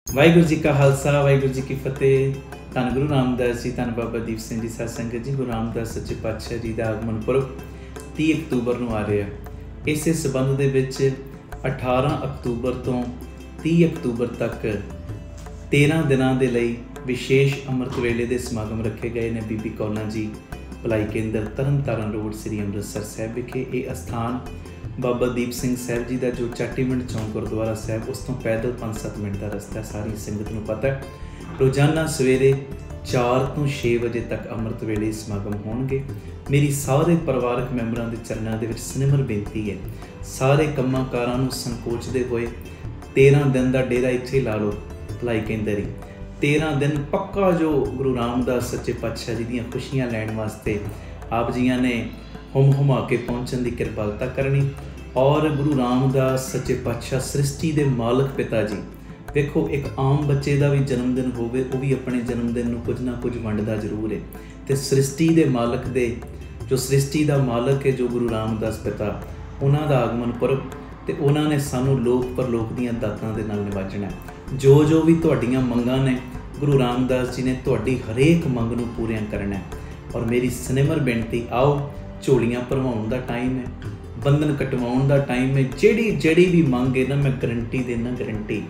वाहिगुरू जी का खालसा वाहिगुरू जी की फतेह। धन गुरु रामदास जी, धन बाबा दीप सिंह जी साध संगत जी। गुरु रामदास सच्चे पातशाह जी का आगमन पुरब 30 अक्तूबर ਨੂੰ ਆ ਰਿਹਾ। ਇਸੇ ਸਬੰਧ ਦੇ ਵਿੱਚ 18 ਅਕਤੂਬਰ ਤੋਂ 30 ਅਕਤੂਬਰ ਤੱਕ 13 ਦਿਨਾਂ ਦੇ ਲਈ ਵਿਸ਼ੇਸ਼ ਅੰਮ੍ਰਿਤ ਵੇਲੇ ਦੇ ਸਮਾਗਮ ਰੱਖੇ ਗਏ ਨੇ ਬੀਬੀ ਕੌਲਾਂ ਜੀ ਭਲਾਈ ਕੇਂਦਰ ਤਰਨਤਾਰਨ ਰੋਡ ਸ੍ਰੀ ਅੰਮ੍ਰਿਤਸਰ ਸਾਹਿਬ ਵਿਖੇ। ਇਹ ਅਸਥਾਨ ਬਾਬਾ ਦੀਪ ਸਿੰਘ ਸਾਹਿਬ ਜੀ ਦਾ ਜੋ ਚਾਟੀਵਿੰਡ ਚੌਂਕ ਗੁਰਦੁਆਰਾ ਸਾਹਿਬ ਉਸ ਤੋਂ ਪੈਦਲ 5-7 ਮਿੰਟ ਦਾ ਰਸਤਾ, ਸਾਰੀ ਸੰਗਤ ਨੂੰ ਪਤਾ ਹੈ। ਰੋਜ਼ਾਨਾ ਸਵੇਰੇ 4 ਤੋਂ 6 ਵਜੇ ਤੱਕ ਅੰਮ੍ਰਿਤ ਵੇਲੇ ਸਮਾਗਮ ਹੋਣਗੇ। ਮੇਰੀ ਸਾਰੇ ਪਰਿਵਾਰਕ ਮੈਂਬਰਾਂ ਦੇ ਚਰਨਾਂ ਦੇ ਵਿੱਚ ਸਿਨਮਰ ਬੇਨਤੀ ਹੈ, ਸਾਰੇ ਕੰਮਾਂ ਕਾਰਾਂ ਨੂੰ ਸੰਕੋਚਦੇ ਹੋਏ 13 ਦਿਨ ਦਾ ਡੇਰਾ ਇੱਥੇ ਲਾ ਲਓ ਭਲਾਈ ਕੇਂਦਰ ਹੀ। 13 ਦਿਨ ਪੱਕਾ ਜੋ ਗੁਰੂ ਰਾਮਦਾਸ ਸੱਚੇ ਪਾਤਸ਼ਾਹ ਜੀ ਦੀਆਂ ਖੁਸ਼ੀਆਂ ਲੈਣ ਵਾਸਤੇ ਆਪ ਜੀਆਂ ਨੇ ਹੁਮਾ ਕੇ ਪਹੁੰਚਣ ਦੀ ਕਿਰਪਾਲਤਾ ਕਰਨੀ। ਔਰ ਗੁਰੂ ਰਾਮਦਾਸ ਸੱਚੇ ਪਾਤਸ਼ਾਹ ਸ੍ਰਿਸ਼ਟੀ ਦੇ ਮਾਲਕ ਪਿਤਾ ਜੀ, ਵੇਖੋ ਇੱਕ ਆਮ ਬੱਚੇ ਦਾ ਵੀ ਜਨਮ ਦਿਨ ਹੋਵੇ, ਉਹ ਵੀ ਆਪਣੇ ਜਨਮ ਦਿਨ ਨੂੰ ਕੁਝ ਨਾ ਕੁਝ ਵੰਡਦਾ ਜ਼ਰੂਰ ਹੈ। ਅਤੇ ਸ੍ਰਿਸ਼ਟੀ ਦੇ ਮਾਲਕ ਦੇ ਜੋ ਸ੍ਰਿਸ਼ਟੀ ਦਾ ਮਾਲਕ ਹੈ ਜੋ ਗੁਰੂ ਰਾਮਦਾਸ ਪਿਤਾ, ਉਹਨਾਂ ਦਾ ਆਗਮਨ ਪੁਰਬ, ਅਤੇ ਉਹਨਾਂ ਨੇ ਸਾਨੂੰ ਲੋਕ ਪਰਲੋਕ ਦੀਆਂ ਦਾਤਾਂ ਦੇ ਨਾਲ ਨਿਵਾਜਣਾ। ਜੋ ਜੋ ਵੀ ਤੁਹਾਡੀਆਂ ਮੰਗਾਂ ਨੇ ਗੁਰੂ ਰਾਮਦਾਸ ਜੀ ਨੇ ਤੁਹਾਡੀ ਹਰੇਕ ਮੰਗ ਨੂੰ ਪੂਰੀਆਂ ਕਰਨਾ। ਔਰ ਮੇਰੀ ਸਿਨੇਮਰ ਬੇਨਤੀ, ਆਓ ਝੋਲੀਆਂ ਭਰਵਾਉਣ ਦਾ ਟਾਈਮ ਹੈ, ਬੰਧਨ ਕਟਵਾਉਣ ਦਾ ਟਾਈਮ ਹੈ। ਜਿਹੜੀ ਵੀ ਮੰਗ ਹੈ ਨਾ, ਮੈਂ ਗਰੰਟੀ ਦੇਣਾ, ਗਰੰਟੀ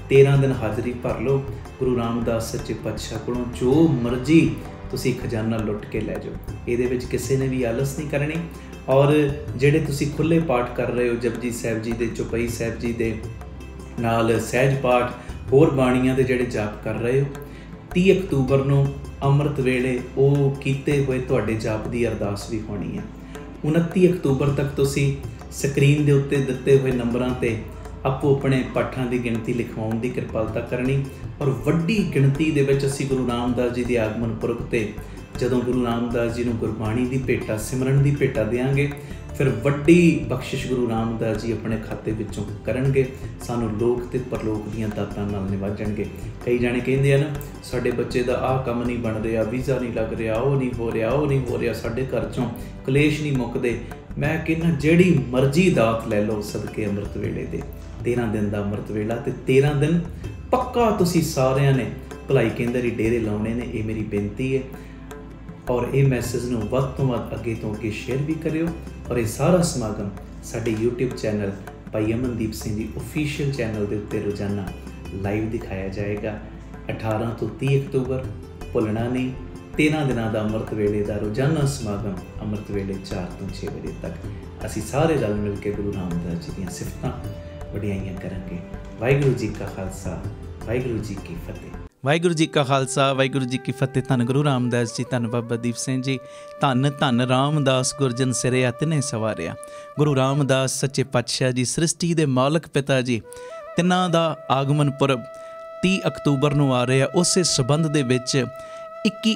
13 ਦਿਨ ਹਾਜ਼ਰੀ ਭਰ ਲਓ ਗੁਰੂ ਰਾਮਦਾਸ ਸੱਚੇ ਪਾਤਸ਼ਾਹ ਕੋਲੋਂ, ਜੋ ਮਰਜ਼ੀ ਤੁਸੀਂ ਖਜ਼ਾਨਾ ਲੁੱਟ ਕੇ ਲੈ ਜਾਓ। ਇਹਦੇ ਵਿੱਚ ਕਿਸੇ ਨੇ ਵੀ ਆਲਸ ਨਹੀਂ ਕਰਨੀ। ਔਰ ਜਿਹੜੇ ਤੁਸੀਂ ਖੁੱਲ੍ਹੇ ਪਾਠ ਕਰ ਰਹੇ ਹੋ, ਜਪਜੀ ਸਾਹਿਬ ਜੀ ਦੇ, ਚੌਪਈ ਸਾਹਿਬ ਜੀ ਦੇ ਨਾਲ ਸਹਿਜ ਪਾਠ, ਹੋਰ ਬਾਣੀਆਂ ਦੇ ਜਿਹੜੇ ਜਾਪ ਕਰ ਰਹੇ ਹੋ, 30 ਅਕਤੂਬਰ ਨੂੰ ਅੰਮ੍ਰਿਤ ਵੇਲੇ ਉਹ ਕੀਤੇ ਹੋਏ ਤੁਹਾਡੇ ਜਾਪ ਦੀ ਅਰਦਾਸ ਵੀ ਹੋਣੀ ਹੈ। 29 ਅਕਤੂਬਰ ਤੱਕ ਤੁਸੀਂ ਸਕਰੀਨ ਦੇ ਉੱਤੇ ਦਿੱਤੇ ਹੋਏ ਨੰਬਰਾਂ 'ਤੇ ਆਪੋ ਆਪਣੇ ਪਾਠਾਂ ਦੀ ਗਿਣਤੀ ਲਿਖਵਾਉਣ ਦੀ ਕਿਰਪਾਲਤਾ ਕਰਨੀ। ਔਰ ਵੱਡੀ ਗਿਣਤੀ ਦੇ ਵਿੱਚ ਅਸੀਂ ਗੁਰੂ ਰਾਮਦਾਸ ਜੀ ਦੇ ਆਗਮਨ ਪੁਰਬ 'ਤੇ ਜਦੋਂ ਗੁਰੂ ਰਾਮਦਾਸ ਜੀ ਨੂੰ ਗੁਰਬਾਣੀ ਦੀ ਭੇਟਾ, ਸਿਮਰਨ ਦੀ ਭੇਟਾ ਦਿਆਂਗੇ, ਫਿਰ ਵੱਡੀ ਬਖਸ਼ਿਸ਼ ਗੁਰੂ ਰਾਮਦਾਸ ਜੀ ਆਪਣੇ ਖਾਤੇ ਵਿੱਚੋਂ ਕਰਨਗੇ, ਸਾਨੂੰ ਲੋਕ ਅਤੇ ਪਰਲੋਕ ਦੀਆਂ ਦਾਤਾਂ ਨਾਲ ਨਿਵਾਜਣਗੇ। ਕਈ ਜਾਣੇ ਕਹਿੰਦੇ ਆ ਨਾ, ਸਾਡੇ ਬੱਚੇ ਦਾ ਆਹ ਕੰਮ ਨਹੀਂ ਬਣ ਰਿਹਾ, ਵੀਜ਼ਾ ਨਹੀਂ ਲੱਗ ਰਿਹਾ, ਉਹ ਨਹੀਂ ਹੋ ਰਿਹਾ, ਉਹ ਨਹੀਂ ਹੋ ਰਿਹਾ, ਸਾਡੇ ਘਰ 'ਚੋਂ ਕਲੇਸ਼ ਨਹੀਂ ਮੁੱਕਦੇ। ਮੈਂ ਕਹਿੰਦਾ ਜਿਹੜੀ ਮਰਜ਼ੀ ਦਾਤ ਲੈ ਲਓ ਸਦਕੇ ਅੰਮ੍ਰਿਤ ਵੇਲੇ ਦੇ। 13 ਦਿਨ ਦਾ ਅੰਮ੍ਰਿਤ ਵੇਲਾ ਅਤੇ 13 ਦਿਨ ਪੱਕਾ ਤੁਸੀਂ ਸਾਰਿਆਂ ਨੇ ਭਲਾਈ ਕੇਂਦਰ ਹੀ ਡੇਰੇ ਲਾਉਣੇ ਨੇ, ਇਹ ਮੇਰੀ ਬੇਨਤੀ ਹੈ। ਔਰ ਇਹ ਮੈਸੇਜ ਨੂੰ ਵੱਧ ਤੋਂ ਵੱਧ ਅੱਗੇ ਤੋਂ ਅੱਗੇ ਸ਼ੇਅਰ ਵੀ ਕਰਿਓ। ਔਰ ਇਹ ਸਾਰਾ ਸਮਾਗਮ ਸਾਡੇ YouTube ਚੈਨਲ ਭਾਈ ਅਮਨਦੀਪ ਸਿੰਘ ਜੀ ਓਫੀਸ਼ੀਅਲ ਚੈਨਲ ਦੇ ਉੱਤੇ ਰੋਜ਼ਾਨਾ ਲਾਈਵ ਦਿਖਾਇਆ ਜਾਏਗਾ। 18 ਤੋਂ 30 ਅਕਤੂਬਰ ਭੁੱਲਣਾ ਨਹੀਂ। 13 ਦਿਨਾਂ ਦਾ ਅੰਮ੍ਰਿਤ ਵੇਲੇ ਦਾ ਰੋਜ਼ਾਨਾ ਸਮਾਗਮ ਅੰਮ੍ਰਿਤ ਵੇਲੇ 4 ਤੋਂ 6 ਵਜੇ ਤੱਕ ਅਸੀਂ ਸਾਰੇ ਰਲ ਮਿਲ ਕੇ ਗੁਰੂ ਰਾਮਦਾਸ ਜੀ ਦੀਆਂ ਸਿਫਤਾਂ ਵਡਿਆਈਆਂ ਕਰਾਂਗੇ। ਵਾਹਿਗੁਰੂ ਜੀ ਕਾ ਖਾਲਸਾ ਵਾਹਿਗੁਰੂ ਜੀ ਕੀ ਫਤਿਹ। ਵਾਹਿਗੁਰੂ ਜੀ ਕਾ ਖਾਲਸਾ ਵਾਹਿਗੁਰੂ ਜੀ ਕੀ ਫਤਿਹ। ਧੰਨ ਗੁਰੂ ਰਾਮਦਾਸ ਜੀ, ਧੰਨ ਬਾਬਾ ਦੀਪ ਸਿੰਘ ਜੀ, ਧੰਨ ਧੰਨ ਰਾਮਦਾਸ ਗੁਰਜਨ ਸਿਰਿਆ ਤਿਨੇ ਸਵਾਰਿਆ। ਗੁਰੂ ਰਾਮਦਾਸ ਸੱਚੇ ਪਾਤਸ਼ਾਹ ਜੀ, ਸ੍ਰਿਸ਼ਟੀ ਦੇ ਮਾਲਕ ਪਿਤਾ ਜੀ, ਤਿੰਨਾਂ ਦਾ ਆਗਮਨ ਪੁਰਬ 30 ਅਕਤੂਬਰ ਨੂੰ ਆ ਰਿਹਾ। ਉਸੇ ਸਬੰਧ ਦੇ ਵਿੱਚ 21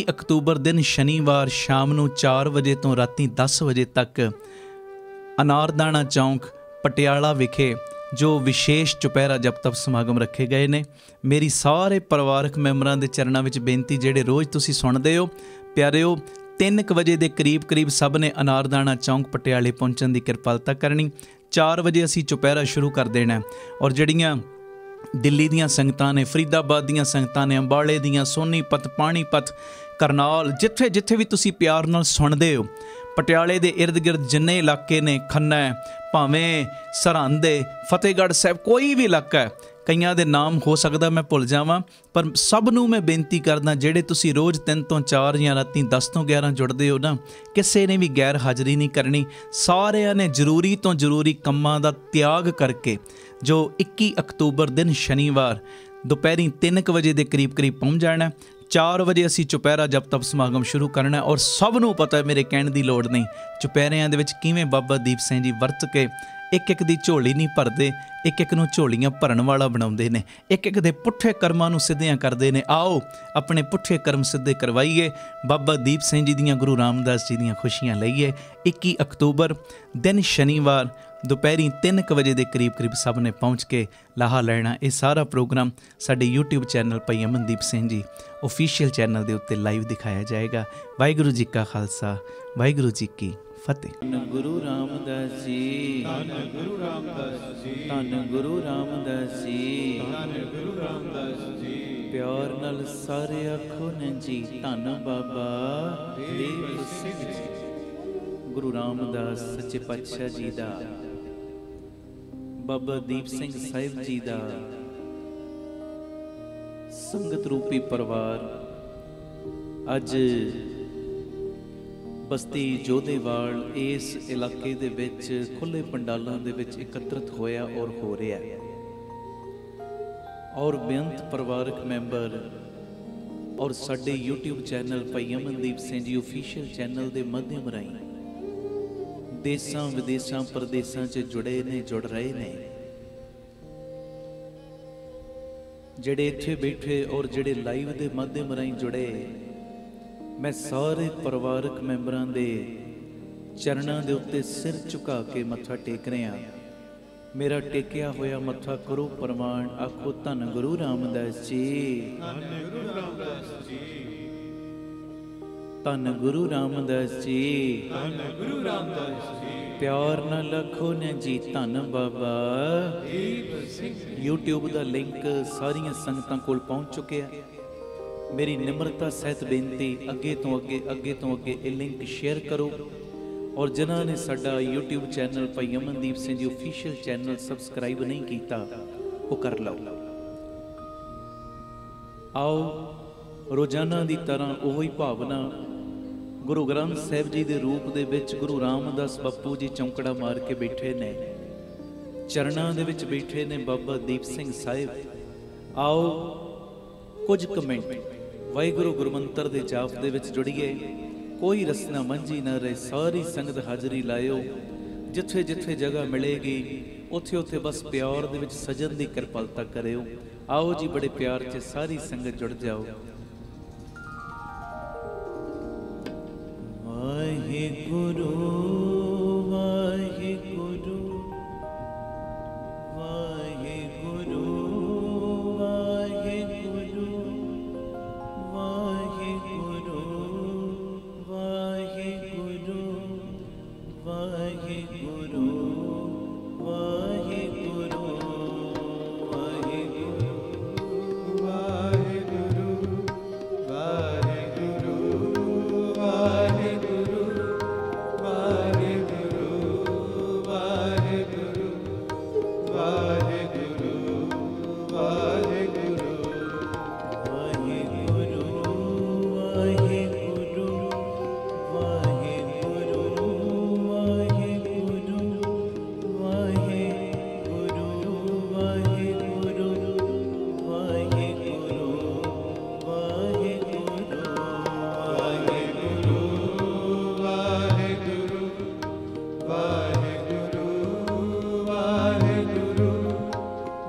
ਅਕਤੂਬਰ ਦਿਨ ਸ਼ਨੀਵਾਰ ਸ਼ਾਮ ਨੂੰ 4 ਵਜੇ ਤੋਂ ਰਾਤੀ 10 ਵਜੇ ਤੱਕ ਅਨਾਰਦਾਨਾ ਚੌਂਕ ਪਟਿਆਲਾ ਵਿਖੇ ਜੋ ਵਿਸ਼ੇਸ਼ ਚੁਪਹਿਰਾ ਜਪ ਤਪ ਸਮਾਗਮ ਰੱਖੇ ਗਏ ਨੇ। ਮੇਰੀ ਸਾਰੇ ਪਰਿਵਾਰਕ ਮੈਂਬਰਾਂ ਦੇ ਚਰਨਾਂ ਵਿੱਚ ਬੇਨਤੀ, ਜਿਹੜੇ ਰੋਜ਼ ਤੁਸੀਂ ਸੁਣਦੇ ਹੋ ਪਿਆਰਿਓ, 3 ਵਜੇ ਦੇ ਕਰੀਬ ਸਭ ਨੇ ਅਨਾਰਦਾਨਾ ਚੌਂਕ ਪਟਿਆਲੇ ਪਹੁੰਚਣ ਦੀ ਕਿਰਪਾਲਤਾ ਕਰਨੀ। 4 ਵਜੇ ਅਸੀਂ ਚੁਪਹਿਰਾ ਸ਼ੁਰੂ ਕਰ ਦੇਣਾ। ਔਰ ਜਿਹੜੀਆਂ ਦਿੱਲੀ ਦੀਆਂ ਸੰਗਤਾਂ ਨੇ, ਫਰੀਦਾਬਾਦ ਦੀਆਂ ਸੰਗਤਾਂ ਨੇ, ਅੰਬਾਲੇ ਦੀਆਂ, ਸੋਨੀਪਤ, ਪਾਣੀਪਤ, ਕਰਨਾਲ, ਜਿੱਥੇ ਜਿੱਥੇ ਵੀ ਤੁਸੀਂ ਪਿਆਰ ਨਾਲ ਸੁਣਦੇ ਹੋ, ਪਟਿਆਲੇ ਦੇ ਇਰਦ ਗਿਰਦ ਜਿੰਨੇ ਇਲਾਕੇ ਨੇ, ਖੰਨਾ, ਭਾਵੇਂ ਸਰਹੰਦ, ਫਤਿਹਗੜ੍ਹ ਸਾਹਿਬ, ਕੋਈ ਵੀ ਇਲਾਕਾ ਹੈ, ਕਈਆਂ ਦੇ ਨਾਮ ਹੋ ਸਕਦਾ ਮੈਂ ਭੁੱਲ ਜਾਵਾਂ, ਪਰ ਸਭ ਨੂੰ ਮੈਂ ਬੇਨਤੀ ਕਰਦਾ, ਜਿਹੜੇ ਤੁਸੀਂ ਰੋਜ਼ 3 ਤੋਂ 4 ਜਾਂ ਰਾਤੀ 10 ਤੋਂ 11 ਜੁੜਦੇ ਹੋ ਨਾ, ਕਿਸੇ ਨੇ ਵੀ ਗੈਰ ਹਾਜ਼ਰੀ ਨਹੀਂ ਕਰਨੀ। ਸਾਰਿਆਂ ਨੇ ਜ਼ਰੂਰੀ ਤੋਂ ਜ਼ਰੂਰੀ ਕੰਮਾਂ ਦਾ ਤਿਆਗ ਕਰਕੇ ਜੋ 21 ਅਕਤੂਬਰ ਦਿਨ ਸ਼ਨੀਵਾਰ ਦੁਪਹਿਰੀ 3 ਵਜੇ ਦੇ ਕਰੀਬ ਪਹੁੰਚ ਜਾਣਾ। 4 ਵਜੇ ਅਸੀਂ ਚੁਪਹਿਰਾ ਜਪ ਤਪ ਸਮਾਗਮ ਸ਼ੁਰੂ ਕਰਨਾ। ਔਰ ਸਭ ਨੂੰ ਪਤਾ, ਮੇਰੇ ਕਹਿਣ ਦੀ ਲੋੜ ਨਹੀਂ, ਚੁਪਹਿਰਿਆਂ ਦੇ ਵਿੱਚ ਕਿਵੇਂ ਬਾਬਾ ਦੀਪ ਸਿੰਘ ਜੀ ਵਰਤ ਕੇ ਇੱਕ ਦੀ ਝੋਲੀ ਨਹੀਂ ਭਰਦੇ, ਇੱਕ ਨੂੰ ਝੋਲੀਆਂ ਭਰਨ ਵਾਲਾ ਬਣਾਉਂਦੇ ਨੇ, ਇੱਕ ਦੇ ਪੁੱਠੇ ਕਰਮਾਂ ਨੂੰ ਸਿੱਧਿਆਂ ਕਰਦੇ ਨੇ। ਆਓ ਆਪਣੇ ਪੁੱਠੇ ਕਰਮ ਸਿੱਧੇ ਕਰਵਾਈਏ, ਬਾਬਾ ਦੀਪ ਸਿੰਘ ਜੀ ਦੀਆਂ, ਗੁਰੂ ਰਾਮਦਾਸ ਜੀ ਦੀਆਂ ਖੁਸ਼ੀਆਂ ਲਈਏ। 21 ਅਕਤੂਬਰ ਦਿਨ ਸ਼ਨੀਵਾਰ ਦੁਪਹਿਰੀ 3 ਵਜੇ ਦੇ ਕਰੀਬ ਸਭ ਨੇ ਪਹੁੰਚ ਕੇ ਲਾਹਾ ਲੈਣਾ। ਇਹ ਸਾਰਾ ਪ੍ਰੋਗਰਾਮ ਸਾਡੇ YouTube ਚੈਨਲ ਭਾਈ ਅਮਨਦੀਪ ਸਿੰਘ ਜੀ ਓਫੀਸ਼ੀਅਲ ਚੈਨਲ ਦੇ ਉੱਤੇ ਲਾਈਵ ਦਿਖਾਇਆ ਜਾਏਗਾ। ਵਾਹਿਗੁਰੂ ਜੀ ਕਾ ਖਾਲਸਾ ਵਾਹਿਗੁਰੂ ਜੀ ਕੀ ਫਤਿਹ। ਧੰਨ ਗੁਰੂ ਰਾਮਦਾਸ ਜੀ, ਧੰਨ ਗੁਰੂ ਰਾਮਦਾਸ ਜੀ, ਧੰਨ ਗੁਰੂ ਰਾਮਦਾਸ ਜੀ, ਧੰਨ ਗੁਰੂ ਰਾਮਦਾਸ ਜੀ। ਪਿਆਰ ਨਾਲ ਸਾਰੇ ਆਖੋ ਨੇ ਜੀ, ਧੰਨ ਬਾਬਾ ਦੀਪ ਸਿੰਘ ਜੀ। ਗੁਰੂ ਰਾਮਦਾਸ ਸੱਚੇ ਪਾਤਸ਼ਾਹ ਜੀ ਦਾ, ਬਾਬਾ ਦੀਪ ਸਿੰਘ ਸਾਹਿਬ ਜੀ ਦਾ ਸੰਗਤ ਰੂਪੀ ਪਰਿਵਾਰ ਅੱਜ ਬਸਤੀ ਜੋਧੇਵਾਲ ਇਸ ਇਲਾਕੇ ਦੇ ਵਿੱਚ ਖੁੱਲੇ ਪੰਡਾਲਾਂ ਦੇ ਵਿੱਚ ਇਕੱਤਰਿਤ ਹੋਇਆ ਔਰ ਹੋ ਰਿਹਾ ਹੈ। ਔਰ ਬੇਅੰਤ ਪਰਿਵਾਰਕ ਮੈਂਬਰ ਔਰ ਸਾਡੇ YouTube ਚੈਨਲ ਭਾਈ ਅਮਨਦੀਪ ਸਿੰਘ ਜੀ ਆਫੀਸ਼ੀਅਲ ਚੈਨਲ ਦੇ ਮਾਧਿਅਮ ਰਾਹੀਂ ਦੇਸਾਂ ਵਿਦੇਸਾਂ ਪ੍ਰਦੇਸਾਂ 'ਚ ਜੁੜੇ ਨੇ, ਜੁੜ ਰਹੇ ਨੇ। ਜਿਹੜੇ ਇੱਥੇ ਬੈਠੇ ਔਰ ਜਿਹੜੇ ਲਾਈਵ ਦੇ ਮਾਧਿਅਮ ਰਾਹੀਂ ਜੁੜੇ, ਮੈਂ ਸਾਰੇ ਪਰਿਵਾਰਕ ਮੈਂਬਰਾਂ ਦੇ ਚਰਨਾਂ ਦੇ ਉੱਤੇ ਸਿਰ ਝੁਕਾ ਕੇ ਮੱਥਾ ਟੇਕ ਰਿਹਾ। ਮੇਰਾ ਟੇਕਿਆ ਹੋਇਆ ਮੱਥਾ ਕਰੋ ਪ੍ਰਮਾਣ, ਆਖੋ ਧੰਨ ਗੁਰੂ ਰਾਮਦਾਸ ਜੀ, ਧੰਨ ਗੁਰੂ ਰਾਮਦਾਸ ਜੀ, ਧੰਨ ਗੁਰੂ ਰਾਮਦਾਸ ਜੀ, ਧੰਨ ਗੁਰੂ ਰਾਮਦਾਸ ਜੀ। ਪਿਆਰ ਨਾਲ ਆਖੋ ਨੇ ਜੀ, ਧੰਨ ਬਾਬਾ ਦੀਪ ਸਿੰਘ। YouTube ਦਾ ਲਿੰਕ ਸਾਰੀਆਂ ਸੰਗਤਾਂ ਕੋਲ ਪਹੁੰਚ ਚੁੱਕਿਆ। ਮੇਰੀ ਨਿਮਰਤਾ ਸਹਿਤ ਬੇਨਤੀ, ਅੱਗੇ ਤੋਂ ਅੱਗੇ ਇਹ ਲਿੰਕ ਸ਼ੇਅਰ ਕਰੋ। ਔਰ ਜਿਨ੍ਹਾਂ ਨੇ ਸਾਡਾ YouTube ਚੈਨਲ ਭਾਈ Amandeep Singh ji official channel subscribe ਨਹੀਂ ਕੀਤਾ, ਉਹ ਕਰ ਲਓ। ਆਓ ਰੋਜ਼ਾਨਾ ਦੀ ਤਰ੍ਹਾਂ ਉਹੀ ਭਾਵਨਾ ਗੁਰੂ ਗ੍ਰੰਥ ਸਾਹਿਬ ਜੀ ਦੇ ਰੂਪ ਦੇ ਵਿੱਚ ਗੁਰੂ ਰਾਮਦਾਸ ਬਾਪੂ ਜੀ ਚੌਂਕੜਾ ਮਾਰ ਕੇ ਬੈਠੇ ਨੇ, ਚਰਨਾਂ ਦੇ ਵਿੱਚ ਬੈਠੇ ਨੇ ਬਾਬਾ ਦੀਪ ਸਿੰਘ ਸਾਹਿਬ। ਆਓ ਕੁਝ ਕਮੈਂਟ ਵਾਹਿਗੁਰੂ ਗੁਰਮੰਤਰ ਦੇ ਜਾਪ ਦੇ ਵਿੱਚ ਜੁੜੀਏ। ਕੋਈ ਰਸਨਾ ਮੰਝੀ ਨਾ ਰਹੇ, ਸਾਰੀ ਸੰਗਤ ਹਾਜ਼ਰੀ ਲਾਇਓ। ਜਿੱਥੇ ਜਿੱਥੇ ਜਗ੍ਹਾ ਮਿਲੇਗੀ ਉੱਥੇ ਉੱਥੇ ਬਸ ਪਿਆਰ ਦੇ ਵਿੱਚ ਸਜਣ ਦੀ ਕਿਰਪਾਲਤਾ ਕਰਿਓ। ਆਓ ਜੀ, ਬੜੇ ਪਿਆਰ 'ਚ ਸਾਰੀ ਸੰਗਤ ਜੁੜ ਜਾਓ। ਵਾਹਿਗੁਰੂ ਵਾਹਿਗੁਰੂ ਵਾਹਿਗੁਰੂ ਵਾਹਿਗੁਰੂ ਵਾਹਿਗੁਰੂ ਵਾਹਿਗੁਰੂ ਵਾਹਿਗੁਰੂ ਵਾਹਿਗੁਰੂ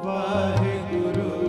ਵਾਹਿਗੁਰੂ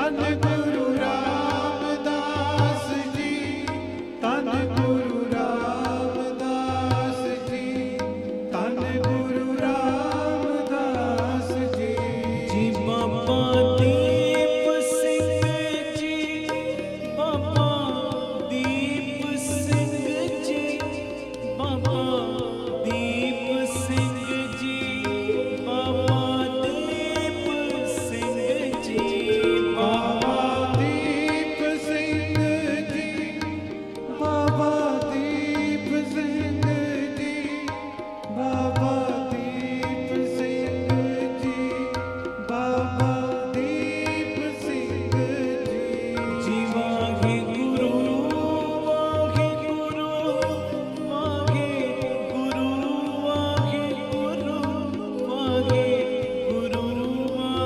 ਧੰਨ ਗੁਰੂ ਰਾਮਦਾਸ ਜੀ, ਧੰਨ ਗੁਰੂ ਰਾਮਦਾਸ ਜੀ, ਧੰਨ ਗੁਰੂ ਰਾਮਦਾਸ ਜੀ। ਜੀ ਬਾਬਾ ਦੀਪ ਸਿੰਘ ਜੀ, ਬਾਬਾ ਦੀਪ ਸਿੰਘ ਜੀ, ਬਾਬਾ ਦੀਪ ਸਿੰਘ ਜੀ, ਬਾਬਾ ਦੀਪ ਸਿੰਘ ਜੀ, ਬਾਬਾ ਦੀਪ ਸਿੰਘ ਜੀ, ਬਾਬਾ ਦੀਪ ਸਿੰਘ ਜੀ, ਬਾਬਾ ਦੀਪ ਸਿੰਘ ਜੀ, ਬਾਬਾ ਦੀਪ ਸਿੰਘ ਜੀ। ਜੀ ਵਾਹਿਗੁਰੂ ਵਾਹਿਗੁਰੂ ਵਾਹਿਗੁਰੂ ਵਾਹਿਗੁਰੂ ਵਾਹਿਗੁਰੂ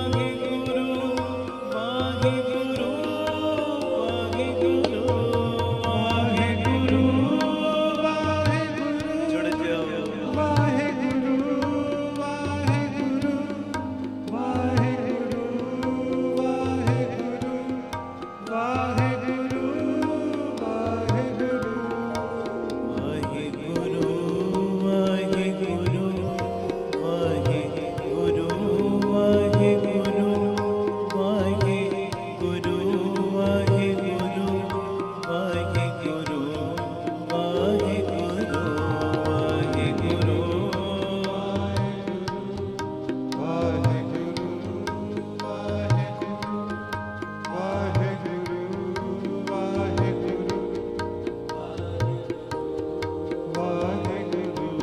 ਵਾਹਿਗੁਰੂ ਵਾਹਿਗੁਰੂ ਵਾਹਿਗੁਰੂ ਵਾਹਿਗੁਰੂ ਜੁੜ ਜਾਓ। ਵਾਹਿਗੁਰੂ ਵਾਹਿਗੁਰੂ ਵਾਹਿਗੁਰੂ ਵਾਹਿਗੁਰੂ ਵਾਹਿਗੁਰੂ ਵਾਹਿਗੁਰੂ। ਵਾਹਿਗੁਰੂ ਵਾਹਿਗੁਰੂ ਵਾਹਿਗੁਰੂ ਵਾਹਿਗੁਰੂ ਵਾਹਿਗੁਰੂ ਵਾਹਿਗੁਰੂ ਵਾਹਿਗੁਰੂ ਵਾਹਿਗੁਰੂ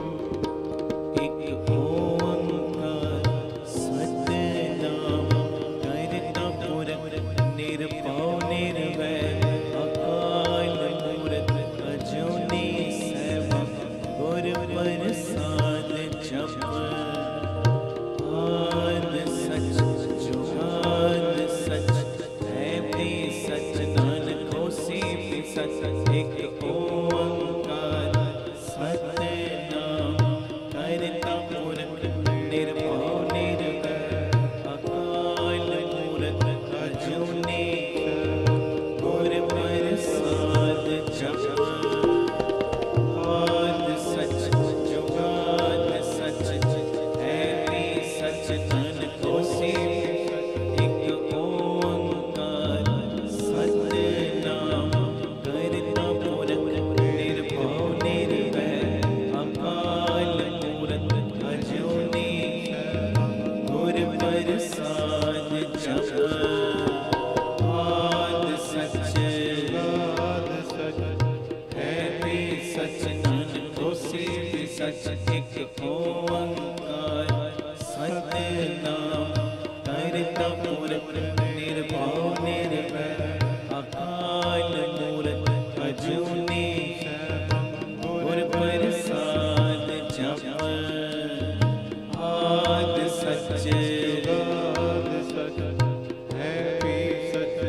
ਇੱਕ ਓੰਕਾਰ ਸਤਿਨਾਮ ਕਰਤਾ ਪੁਰਖ ਨਿਰਭਉ ਨਿਰਵੈਰ ਅਕਾਲ ਮੂਰਤ ਅਜੂਨੀ ਸੈਭੰ ਗੁਰ ਪ੍ਰਸਾਦ ਜਪੁ। ਆਦ ਸਚ ਜੁਗਾਦ ਸਚ ਹੈ ਵੀ ਸਚ ਨਾਨਕ ਹੋਸੀ ਵੀ ਸਚ। ਇੱਕ ਓੰਕਾਰ ਸਤਿਨਾਮ ਕਰਤਾ ਪੁਰਖ ਨਿਰਭਉ ਨਿਰਵੈਰ ਅਕਾਲ ਮੂਰਤ ਅਜੂਨੀ ਗੁਰ ਪ੍ਰਸਾਦ ਜਪੁ। ਆਦ ਸਚ ਜੁਗਾਦ ਸਚ ਹੈ ਵੀ ਸਚ ਨਾਨਕ ਹੋਸੀ ਵੀ ਸਚ। ਇੱਕ ਓੰਕਾਰ ਸਤਿਨਾਮ ਕਰਤਾ ਪੁਰਖ ਨਿਰਭਉ ਨਿਰਵੈਰ ਅਕਾਲ ਮੂਰਤ ਅਜੂਨੀ ਗੁਰ ਪ੍ਰਸਾਦ ਜਪੁ। ਆਦ ਸਚ ਹੈ ਵੀ ਸਚ ਨਾਨਕ ਹੋਸੀ ਵੀ ਸਚ। ਇੱਕ ਓੰਕਾਰ ਸਤਿਨਾਮ ਕਰਤਾ ਪੁਰਖ ਨਿਰਭਉ ਨਿਰਵੈਰ ਅਕਾਲ ਮੂਰਤ ਅਜੂਨੀ ਗੁਰ ਪ੍ਰਸਾਦ ਜਪੁ। ਆਦ ਸਚ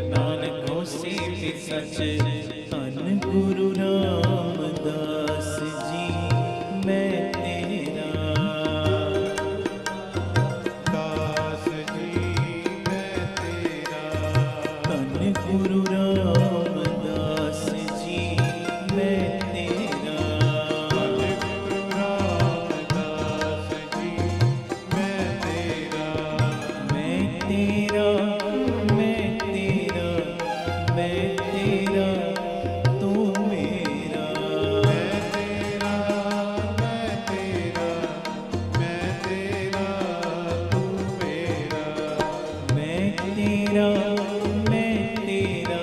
ਨਾਨਕ ਹੋਸੀ ਵੀ ਸਚ। ਧੰਨ ਗੁਰੂ ਰਾਮਦਾਸ ਜੀ ਮੈਂ ਤੇਰਾ। ਦਾਸ ਜੀ ਮੈਂ ਤੇਰਾ। ਧੰਨ ਗੁਰੂ ਰਾਮਦਾਸ ਜੀ ਮੈਂ ਤੇਰਾ। ਗੁਰੂ ਰਾਮਦਾਸ ਜੀ ਮੈਂ ਤੇਰਾ। ਮੈਂ ਤੇਰਾ ਮੈਂ ਤੇਰਾ ਮੈਂ ਤੇਰਾ ਤੂੰ ਮੇਰਾ। ਮੈਂ ਤੇਰਾ ਮੈਂ ਤੇਰਾ ਮੈਂ ਤੇਰਾ ਤੂੰ ਮੇਰਾ। ਮੈਂ ਤੇਰਾ ਮੈਂ ਤੇਰਾ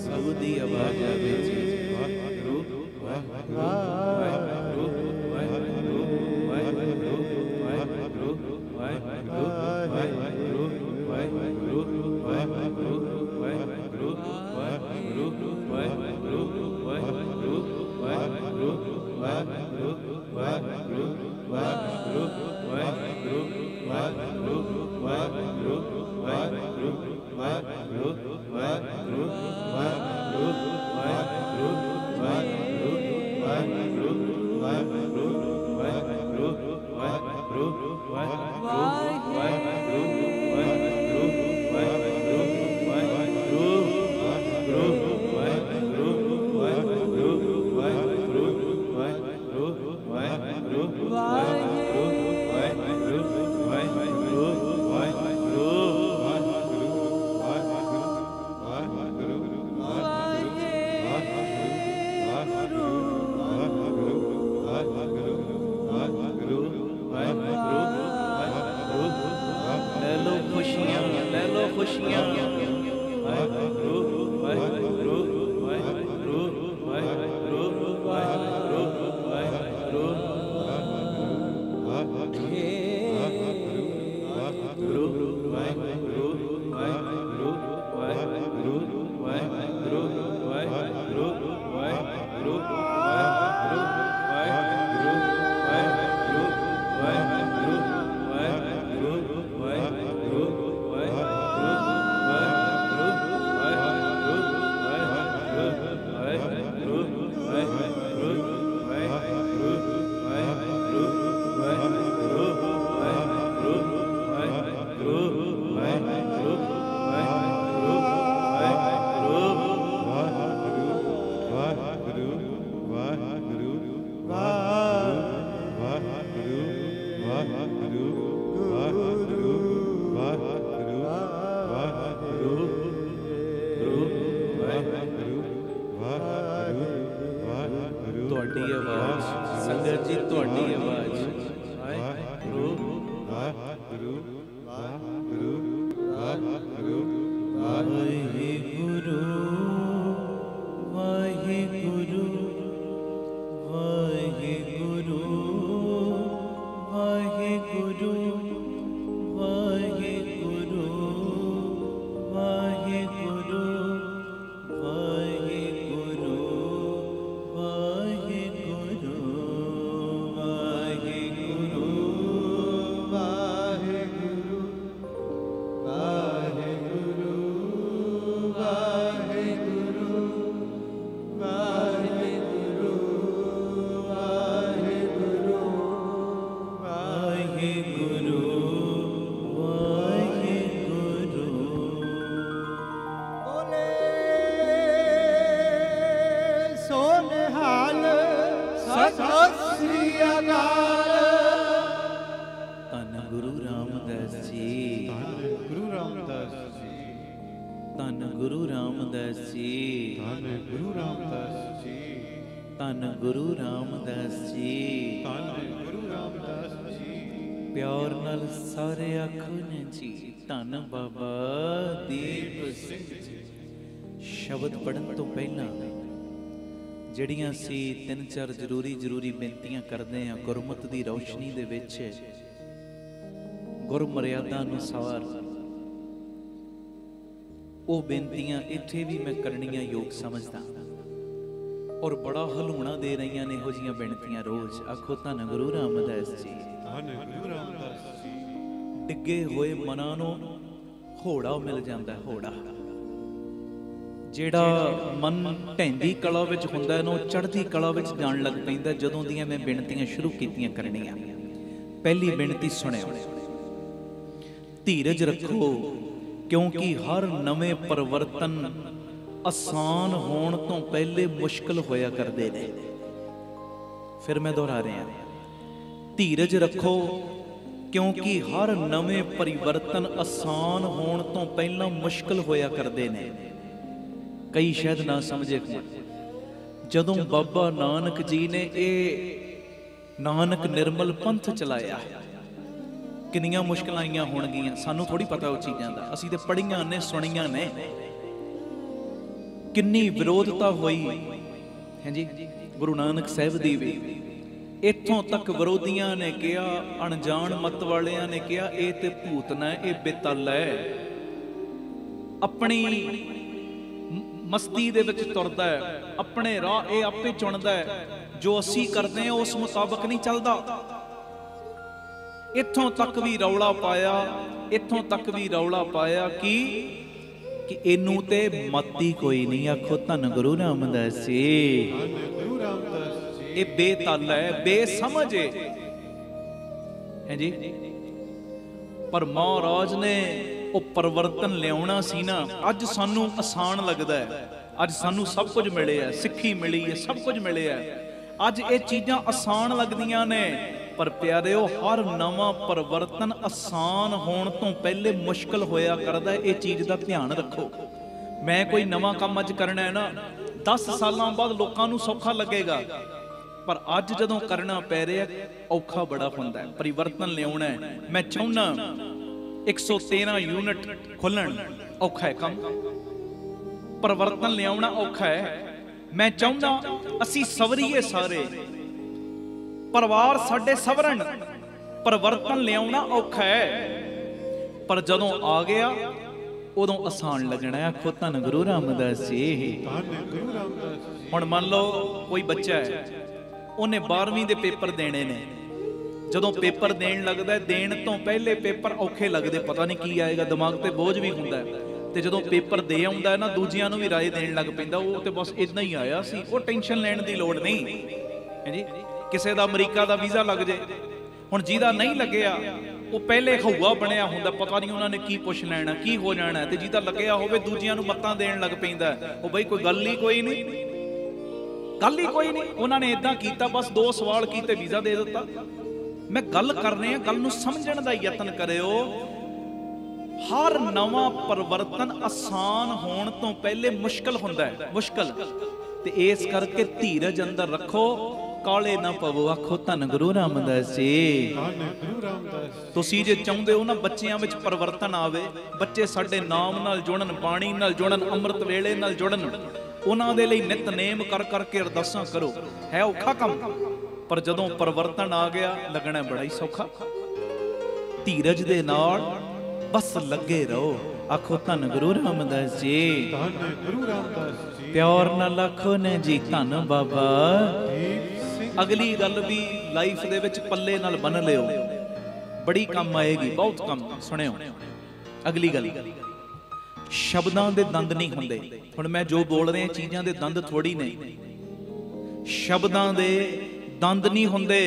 ਸਭ ਦੀ ਆਵਾਜ਼ਾਂ ਵਿੱਚ ਤੁਹਾਡੀ ਆਵਾਜ਼, ਸੰਗਤ ਜੀ ਤੁਹਾਡੀ ਆਵਾਜ਼। ਵਾਹਿਗੁਰੂ ਵਾਹਿਗੁਰੂ ਵਾਹਿਗੁਰੂ ਵਾਹਿਗੁਰੂ ਵਾਹਿਗੁਰੂ ਵਾਹਿਗੁਰੂ ਵਾਹਿਗੁਰੂ ਵਾਹਿਗੁਰੂ ਵਾਹਿਗੁਰੂ ਵਾਹਿਗੁਰੂ ਧੰਨ ਗੁਰੂ ਰਾਮਦਾਸ ਜੀ, ਧੰਨ ਗੁਰੂ ਰਾਮਦਾਸ ਜੀ। ਪਿਆਰ ਨਾਲ ਸਾਰੇ ਆਖੋ ਨੇ ਜੀ, ਧੰਨ ਬਾਬਾ ਦੀਪ ਸਿੰਘ ਜੀ। ਸ਼ਬਦ ਪੜਨ ਤੋਂ ਪਹਿਲਾਂ ਜਿਹੜੀਆਂ ਅਸੀਂ 3-4 ਜ਼ਰੂਰੀ ਬੇਨਤੀਆਂ ਕਰਦੇ ਹਾਂ ਗੁਰਮਤਿ ਦੀ ਰੌਸ਼ਨੀ ਦੇ ਵਿੱਚ, ਗੁਰਮਰਿਆਦਾ ਅਨੁਸਾਰ, ਉਹ ਬੇਨਤੀਆਂ ਇੱਥੇ ਵੀ ਮੈਂ ਕਰਨੀਆਂ ਯੋਗ ਸਮਝਦਾ ਔਰ ਬੜਾ ਹਲੂਣਾ ਦੇ ਰਹੀਆਂ ਨੇ ਇਹੋ ਜਿਹੀਆਂ ਬੇਨਤੀਆਂ ਰੋਜ਼। ਆਖੋ ਧੰਨ ਗੁਰੂ ਰਾਮਦਾਸ ਜੀ, ਧੰਨ ਗੁਰੂ ਰਾਮਦਾਸ ਜੀ। ਡਿੱਗੇ ਹੋਏ ਮਨਾਂ ਨੂੰ ਹੋੜਾ ਮਿਲ ਜਾਂਦਾ, ਹੋੜਾ। ਜਿਹੜਾ ਮਨ ਢਹਿੰਦੀ ਕਲਾ ਵਿੱਚ ਹੁੰਦਾ ਇਹਨੂੰ ਚੜ੍ਹਦੀ ਕਲਾ ਵਿੱਚ ਜਾਣ ਲੱਗ ਪੈਂਦਾ। ਜਦੋਂ ਦੀਆਂ ਮੈਂ ਬੇਨਤੀਆਂ ਸ਼ੁਰੂ ਕੀਤੀਆਂ ਕਰਨੀਆਂ, ਪਹਿਲੀ ਬੇਨਤੀ ਸੁਣਿਓ, ਧੀਰਜ ਰੱਖੋ ਕਿਉਂਕਿ ਹਰ ਨਵੇਂ ਪਰਿਵਰਤਨ ਆਸਾਨ ਹੋਣ ਤੋਂ ਪਹਿਲੇ ਮੁਸ਼ਕਲ ਹੋਇਆ ਕਰਦੇ ਨੇ। ਫਿਰ ਮੈਂ ਦੁਹਰਾ ਰਿਹਾ, ਧੀਰਜ ਰੱਖੋ ਕਿਉਂਕਿ ਹਰ ਨਵੇਂ ਪਰਿਵਰਤਨ ਆਸਾਨ ਹੋਣ ਤੋਂ ਪਹਿਲਾਂ ਮੁਸ਼ਕਲ ਹੋਇਆ ਕਰਦੇ ਨੇ। ਕਈ ਸ਼ਾਇਦ ਨਾ ਸਮਝੇ। ਜਦੋਂ ਬਾਬਾ ਨਾਨਕ ਜੀ ਨੇ ਇਹ ਨਾਨਕ ਨਿਰਮਲ ਪੰਥ ਚਲਾਇਆ, ਕਿੰਨੀਆਂ ਮੁਸ਼ਕਲਾਂ ਆਈਆਂ ਹੋਣਗੀਆਂ, ਸਾਨੂੰ ਥੋੜੀ ਪਤਾ ਉਹ ਚੀਜ਼ਾਂ ਦਾ। ਅਸੀਂ ਤੇ ਪੜ੍ਹੀਆਂ ਨੇ, ਸੁਣੀਆਂ ਨੇ। ਕਿੰਨੀ ਵਿਰੋਧਤਾ ਹੋਈ ਹੈ ਜੀ ਗੁਰੂ ਨਾਨਕ ਸਾਹਿਬ ਦੀ ਵੀ। ਇੱਥੋਂ ਤੱਕ ਵਿਰੋਧੀਆਂ ਨੇ ਕਿਹਾ, ਅਣਜਾਣ ਮਤ ਵਾਲਿਆਂ ਨੇ ਕਿਹਾ ਇਹ ਤੇ ਭੂਤਨਾ ਹੈ, ਇਹ ਬੇਤਲ ਹੈ, ਆਪਣੀ ਮਸਤੀ ਦੇ ਵਿੱਚ ਤੁਰਦਾ ਹੈ, ਆਪਣੇ ਰਾਹ ਇਹ ਆਪੇ ਚੁਣਦਾ ਹੈ, ਜੋ ਅਸੀਂ ਕਰਦੇ ਹਾਂ ਉਸ ਮੁਤਾਬਕ ਨਹੀਂ ਚੱਲਦਾ। ਇੱਥੋਂ ਤੱਕ ਵੀ ਰੌਲਾ ਪਾਇਆ, ਇੱਥੋਂ ਤੱਕ ਵੀ ਰੌਲਾ ਪਾਇਆ ਕਿ ਇਹਨੂੰ ਤੇ ਮਤੀ ਕੋਈ ਨਹੀਂ। ਆਖੋ ਧੰਨ ਗੁਰੂ ਰਾਮਦਾਸ ਜੀ, ਗੁਰੂ ਰਾਮਦਾਸ ਜੀ। ਇਹ ਬੇਤਲ ਹੈ, ਬੇਸਮਝ ਹੈ ਜੀ। ਪਰ ਮਹਾਰਾਜ ਨੇ ਉਹ ਪਰਿਵਰਤਨ ਲਿਆਉਣਾ ਸੀ ਨਾ। ਅੱਜ ਸਾਨੂੰ ਆਸਾਨ ਲੱਗਦਾ ਹੈ, ਅੱਜ ਸਾਨੂੰ ਸਭ ਕੁਝ ਮਿਲਿਆ, ਸਿੱਖੀ ਮਿਲੀ ਹੈ, ਸਭ ਕੁਝ ਮਿਲਿਆ। ਅੱਜ ਇਹ ਚੀਜ਼ਾਂ ਆਸਾਨ ਲੱਗਦੀਆਂ ਨੇ, ਪਰ ਪਿਆਰਿਓ ਹਰ ਨਵਾਂ ਪਰਿਵਰਤਨ ਆਸਾਨ ਹੋਣ ਤੋਂ ਪਹਿਲੇ ਮੁਸ਼ਕਲ ਹੋਇਆ ਕਰਦਾ। ਇਹ ਚੀਜ਼ ਦਾ ਧਿਆਨ ਰੱਖੋ। ਮੈਂ ਕੋਈ ਨਵਾਂ ਕੰਮ ਅੱਜ ਕਰਨਾ ਹੈ ਨਾ, 10 ਸਾਲਾਂ ਬਾਅਦ ਲੋਕਾਂ ਨੂੰ ਸੌਖਾ ਲੱਗੇਗਾ, ਪਰ ਅੱਜ ਜਦੋਂ ਕਰਨਾ ਪੈ ਰਿਹਾ ਔਖਾ ਬੜਾ ਹੁੰਦਾ ਹੈ। ਪਰਿਵਰਤਨ ਲਿਆਉਣਾ ਹੈ। ਮੈਂ ਚਾਹੁੰਦਾ 113 ਯੂਨਿਟ ਖੋਲਣ, ਔਖਾ ਹੈ ਕੰਮ। ਪਰਿਵਰਤਨ ਲਿਆਉਣਾ ਔਖਾ ਹੈ। ਮੈਂ ਚਾਹੁੰਦਾ ਅਸੀਂ ਸਵਰੀਏ, ਸਾਰੇ ਪਰਿਵਾਰ ਸਾਡੇ ਸਵਰਨ। ਪਰਿਵਰਤਨ ਲਿਆਉਣਾ ਔਖਾ ਹੈ, ਪਰ ਜਦੋਂ ਆ ਗਿਆ ਉਦੋਂ ਆਸਾਨ ਲੱਗਣਾ। ਆਖੋ ਧੰਨ ਗੁਰੂ ਰਾਮਦਾਸ ਜੀ। ਧੰਨ ਗੁਰੂ ਰਾਮਦਾਸ ਜੀ। ਹੁਣ ਮੰਨ ਲਓ ਕੋਈ ਬੱਚਾ ਹੈ, ਉਹਨੇ 12ਵੀਂ ਦੇ ਪੇਪਰ ਦੇਣੇ ਨੇ। ਜਦੋਂ ਪੇਪਰ ਦੇਣ ਲੱਗਦਾ, ਦੇਣ ਤੋਂ ਪਹਿਲੇ ਪੇਪਰ ਔਖੇ ਲੱਗਦੇ, ਪਤਾ ਨਹੀਂ ਕੀ ਆਏਗਾ, ਦਿਮਾਗ ਤੇ ਬੋਝ ਵੀ ਹੁੰਦਾ। ਤੇ ਜਦੋਂ ਪੇਪਰ ਦੇ ਆਉਂਦਾ ਨਾ, ਦੂਜਿਆਂ ਨੂੰ ਵੀ ਰਾਏ ਦੇਣ ਲੱਗ ਪੈਂਦਾ, ਉਹ ਤੇ ਬਸ ਇਦਾਂ ਹੀ ਆਇਆ ਸੀ, ਉਹ ਟੈਨਸ਼ਨ ਲੈਣ ਦੀ ਲੋੜ ਨਹੀਂ ਹੈ ਜੀ। ਕਿਸੇ ਦਾ ਅਮਰੀਕਾ ਦਾ ਵੀਜ਼ਾ ਲੱਗ ਜੇ, ਹੁਣ ਜਿਹਦਾ ਨਹੀਂ ਲੱਗਿਆ ਉਹ ਪਹਿਲੇ ਹਊਆ ਬਣਿਆ ਹੁੰਦਾ, ਪਤਾ ਨਹੀਂ ਉਹਨਾਂ ਨੇ ਕੀ ਪੁੱਛ ਲੈਣਾ, ਕੀ ਹੋ ਜਾਣਾ। ਤੇ ਜਿਹਦਾ ਲੱਗਿਆ ਹੋਵੇ ਦੂਜਿਆਂ ਨੂੰ ਮੱਤਾਂ ਦੇਣ ਲੱਗ ਪੈਂਦਾ, ਉਹ ਬਈ ਕੋਈ ਗੱਲ ਹੀ ਕੋਈ ਨਹੀਂ, ਗੱਲ ਹੀ ਕੋਈ ਨਹੀਂ, ਉਹਨਾਂ ਨੇ ਇਦਾਂ ਕੀਤਾ, ਬਸ 2 ਸਵਾਲ ਕੀਤੇ ਵੀਜ਼ਾ ਦੇ ਦਿੱਤਾ। ਮੈਂ ਗੱਲ ਕਰ ਰਿਹਾ, ਗੱਲ ਨੂੰ ਸਮਝਣ ਦਾ ਯਤਨ ਕਰਿਓ। ਹਰ ਨਵਾਂ ਪਰਿਵਰਤਨ ਆਸਾਨ ਹੋਣ ਤੋਂ ਪਹਿਲੇ ਮੁਸ਼ਕਲ ਹੁੰਦਾ ਹੈ, ਮੁਸ਼ਕਲ। ਤੇ ਇਸ ਕਰਕੇ ਧੀਰਜ ਅੰਦਰ ਰੱਖੋ, ਕਾਲੇ ਨਾ ਪਵੋ। ਆਖੋ ਧੰਨ ਗੁਰੂ ਰਾਮਦਾਸ ਜੀ। ਧੰਨ ਗੁਰੂ ਰਾਮਦਾਸ। ਤੁਸੀਂ ਜੇ ਚਾਹੁੰਦੇ ਹੋ ਨਾ ਬੱਚਿਆਂ ਵਿੱਚ ਪਰਿਵਰਤਨ ਆਵੇ, ਬੱਚੇ ਸਾਡੇ ਨਾਮ ਨਾਲ ਜੁੜਨ, ਬਾਣੀ ਨਾਲ ਜੁੜਨ, ਅੰਮ੍ਰਿਤ ਵੇਲੇ ਨਾਲ ਜੁੜਨ, ਉਹਨਾਂ ਦੇ ਲਈ ਨਿਤਨੇਮ ਕਰ ਕਰਕੇ ਅਰਦਾਸਾਂ ਕਰੋ। ਹੈ ਔਖਾ ਕੰਮ, ਪਰ ਜਦੋਂ ਪਰਿਵਰਤਨ ਆ ਗਿਆ ਲੱਗਣਾ ਬੜਾ ਹੀ ਸੌਖਾ। ਧੀਰਜ ਦੇ ਨਾਲ ਬਸ ਲੱਗੇ ਰਹੋ। ਆਖੋ ਧੰਨ ਗੁਰੂ ਰਾਮਦਾਸ ਜੀ। ਧੰਨ ਗੁਰੂ ਰਾਮਦਾਸ ਜੀ। ਪਿਆਰ ਨਾਲ ਆਖੋ ਨੇ ਜੀ ਧੰਨ ਬਾਬਾ ਦੀਪ ਸਿੰਘ। ਅਗਲੀ ਗੱਲ ਵੀ ਲਾਈਫ ਦੇ ਵਿੱਚ ਪੱਲੇ ਨਾਲ ਬੰਨ ਲਿਓ, ਬੜੀ ਕੰਮ ਆਏਗੀ, ਬਹੁਤ ਕੰਮ। ਸੁਣਿਓ ਅਗਲੀ ਗੱਲ, ਸ਼ਬਦਾਂ ਦੇ ਦੰਦ ਨਹੀਂ ਹੁੰਦੇ। ਹੁਣ ਮੈਂ ਜੋ ਬੋਲ ਰਿਹਾ ਚੀਜ਼ਾਂ ਦੇ ਦੰਦ ਥੋੜੀ ਨੇ, ਸ਼ਬਦਾਂ ਦੇ ਦੰਦ ਨਹੀਂ ਹੁੰਦੇ,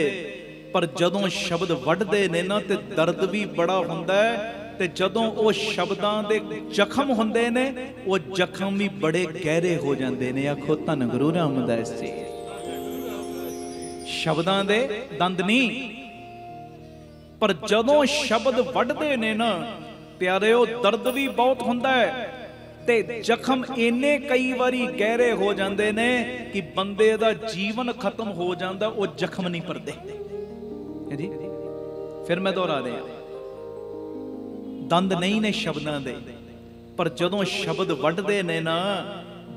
ਪਰ ਜਦੋਂ ਸ਼ਬਦ ਵੱਢਦੇ ਨੇ ਨਾ ਤੇ ਦਰਦ ਵੀ ਬੜਾ ਹੁੰਦਾ ਹੈ। ਤੇ ਜਦੋਂ ਉਹ ਸ਼ਬਦਾਂ ਦੇ ਜ਼ਖਮ ਹੁੰਦੇ ਨੇ, ਉਹ ਜ਼ਖਮ ਵੀ ਬੜੇ ਗਹਿਰੇ ਹੋ ਜਾਂਦੇ ਨੇ। ਆਖੋ ਧੰਨ ਗੁਰੂ ਰਾਮਦਾਸ ਜੀ। ਸ਼ਬਦਾਂ ਦੇ ਦੰਦ ਨਹੀਂ, ਪਰ ਜਦੋਂ ਸ਼ਬਦ ਵੱਢਦੇ ਨੇ ਨਾ ਪਿਆਰਿਓ, ਦਰਦ ਵੀ ਬਹੁਤ ਹੁੰਦਾ ਹੈ ਤੇ ਜ਼ਖਮ ਇੰਨੇ ਕਈ ਵਾਰੀ ਗਹਿਰੇ ਹੋ ਜਾਂਦੇ ਨੇ ਕਿ ਬੰਦੇ ਦਾ ਜੀਵਨ ਖਤਮ ਹੋ ਜਾਂਦਾ, ਉਹ ਜ਼ਖਮ ਨਹੀਂ ਭਰਦੇ ਹੈ ਜੀ। ਫਿਰ ਮੈਂ ਦੁਹਰਾ ਦਿਆਂ, ਦੰਦ ਨਹੀਂ ਨੇ ਸ਼ਬਦਾਂ ਦੇ, ਪਰ ਜਦੋਂ ਸ਼ਬਦ ਵੱਢਦੇ ਨੇ ਨਾ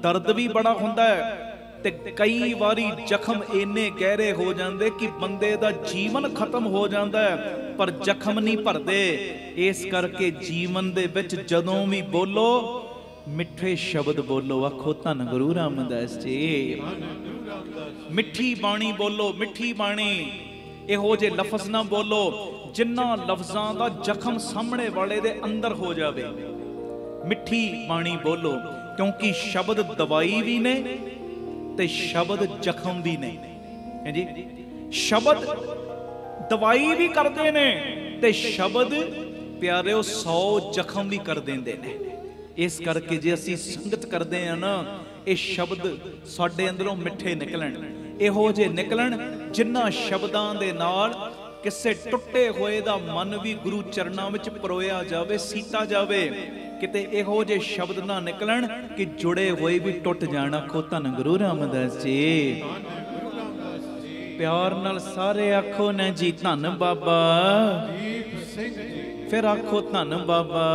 ਦਰਦ ਵੀ ਬੜਾ ਹੁੰਦਾ ਹੈ ਤੇ ਕਈ ਵਾਰੀ ਜ਼ਖਮ ਇੰਨੇ ਗਹਿਰੇ ਹੋ ਜਾਂਦੇ ਕਿ ਬੰਦੇ ਦਾ ਜੀਵਨ ਖਤਮ ਹੋ ਜਾਂਦਾ ਹੈ, ਪਰ ਜ਼ਖਮ ਨਹੀਂ ਭਰਦੇ। ਇਸ ਕਰਕੇ ਜੀਵਨ ਦੇ ਵਿੱਚ ਜਦੋਂ ਵੀ ਬੋਲੋ ਮਿੱਠੇ ਸ਼ਬਦ ਬੋਲੋ। ਆਖੋ ਧੰਨ ਗੁਰੂ ਰਾਮਦਾਸ ਜੀ। ਮਿੱਠੀ ਬਾਣੀ ਬੋਲੋ, ਮਿੱਠੀ ਬਾਣੀ। ਇਹੋ ਜਿਹੇ ਲਫ਼ਜ਼ ਨਾ ਬੋਲੋ ਜਿਨ੍ਹਾਂ ਲਫ਼ਜ਼ਾਂ ਦਾ ਜ਼ਖਮ ਸਾਹਮਣੇ ਵਾਲੇ ਦੇ ਅੰਦਰ ਹੋ ਜਾਵੇ। ਮਿੱਠੀ ਬਾਣੀ ਬੋਲੋ, ਕਿਉਂਕਿ ਸ਼ਬਦ ਦਵਾਈ ਵੀ ਨੇ ਤੇ ਸ਼ਬਦ ਜ਼ਖਮ ਵੀ ਨੇ ਹੈ ਜੀ। ਸ਼ਬਦ ਦਵਾਈ ਵੀ ਕਰਦੇ ਨੇ ਤੇ ਸ਼ਬਦ ਪਿਆਰਿਓ 100 ਜ਼ਖਮ ਵੀ ਕਰ ਦਿੰਦੇ ਨੇ। ਇਸ ਕਰਕੇ ਜੇ ਅਸੀਂ ਸੰਗਤ ਕਰਦੇ ਆ ਨਾ, ਇਹ ਸ਼ਬਦ ਸਾਡੇ ਅੰਦਰੋਂ ਮਿੱਠੇ ਨਿਕਲਣ, ਇਹੋ ਜਿਹੇ ਨਿਕਲਣ ਜਿਨ੍ਹਾਂ ਸ਼ਬਦਾਂ ਦੇ ਨਾਲ ਕਿਸੇ ਟੁੱਟੇ ਹੋਏ ਦਾ ਮਨ ਵੀ ਗੁਰੂ ਚਰਨਾਂ ਵਿੱਚ ਪਰੋਇਆ ਜਾਵੇ, ਸੀਤਾ ਜਾਵੇ। ਕਿਤੇ ਇਹੋ ਜਿਹੇ ਸ਼ਬਦ ਨਾ ਨਿਕਲਣ ਕਿ ਜੁੜੇ ਹੋਏ ਵੀ ਟੁੱਟ ਜਾਣ। ਆਖੋ ਧੰਨ ਗੁਰੂ ਰਾਮਦਾਸ ਜੀ। ਪਿਆਰ ਨਾਲ ਸਾਰੇ ਆਖੋ ਨਾ ਜੀ ਧੰਨ ਬਾਬਾ ਦੀਪ ਸਿੰਘ ਜੀ। ਫਿਰ ਆਖੋ ਧੰਨ ਬਾਬਾ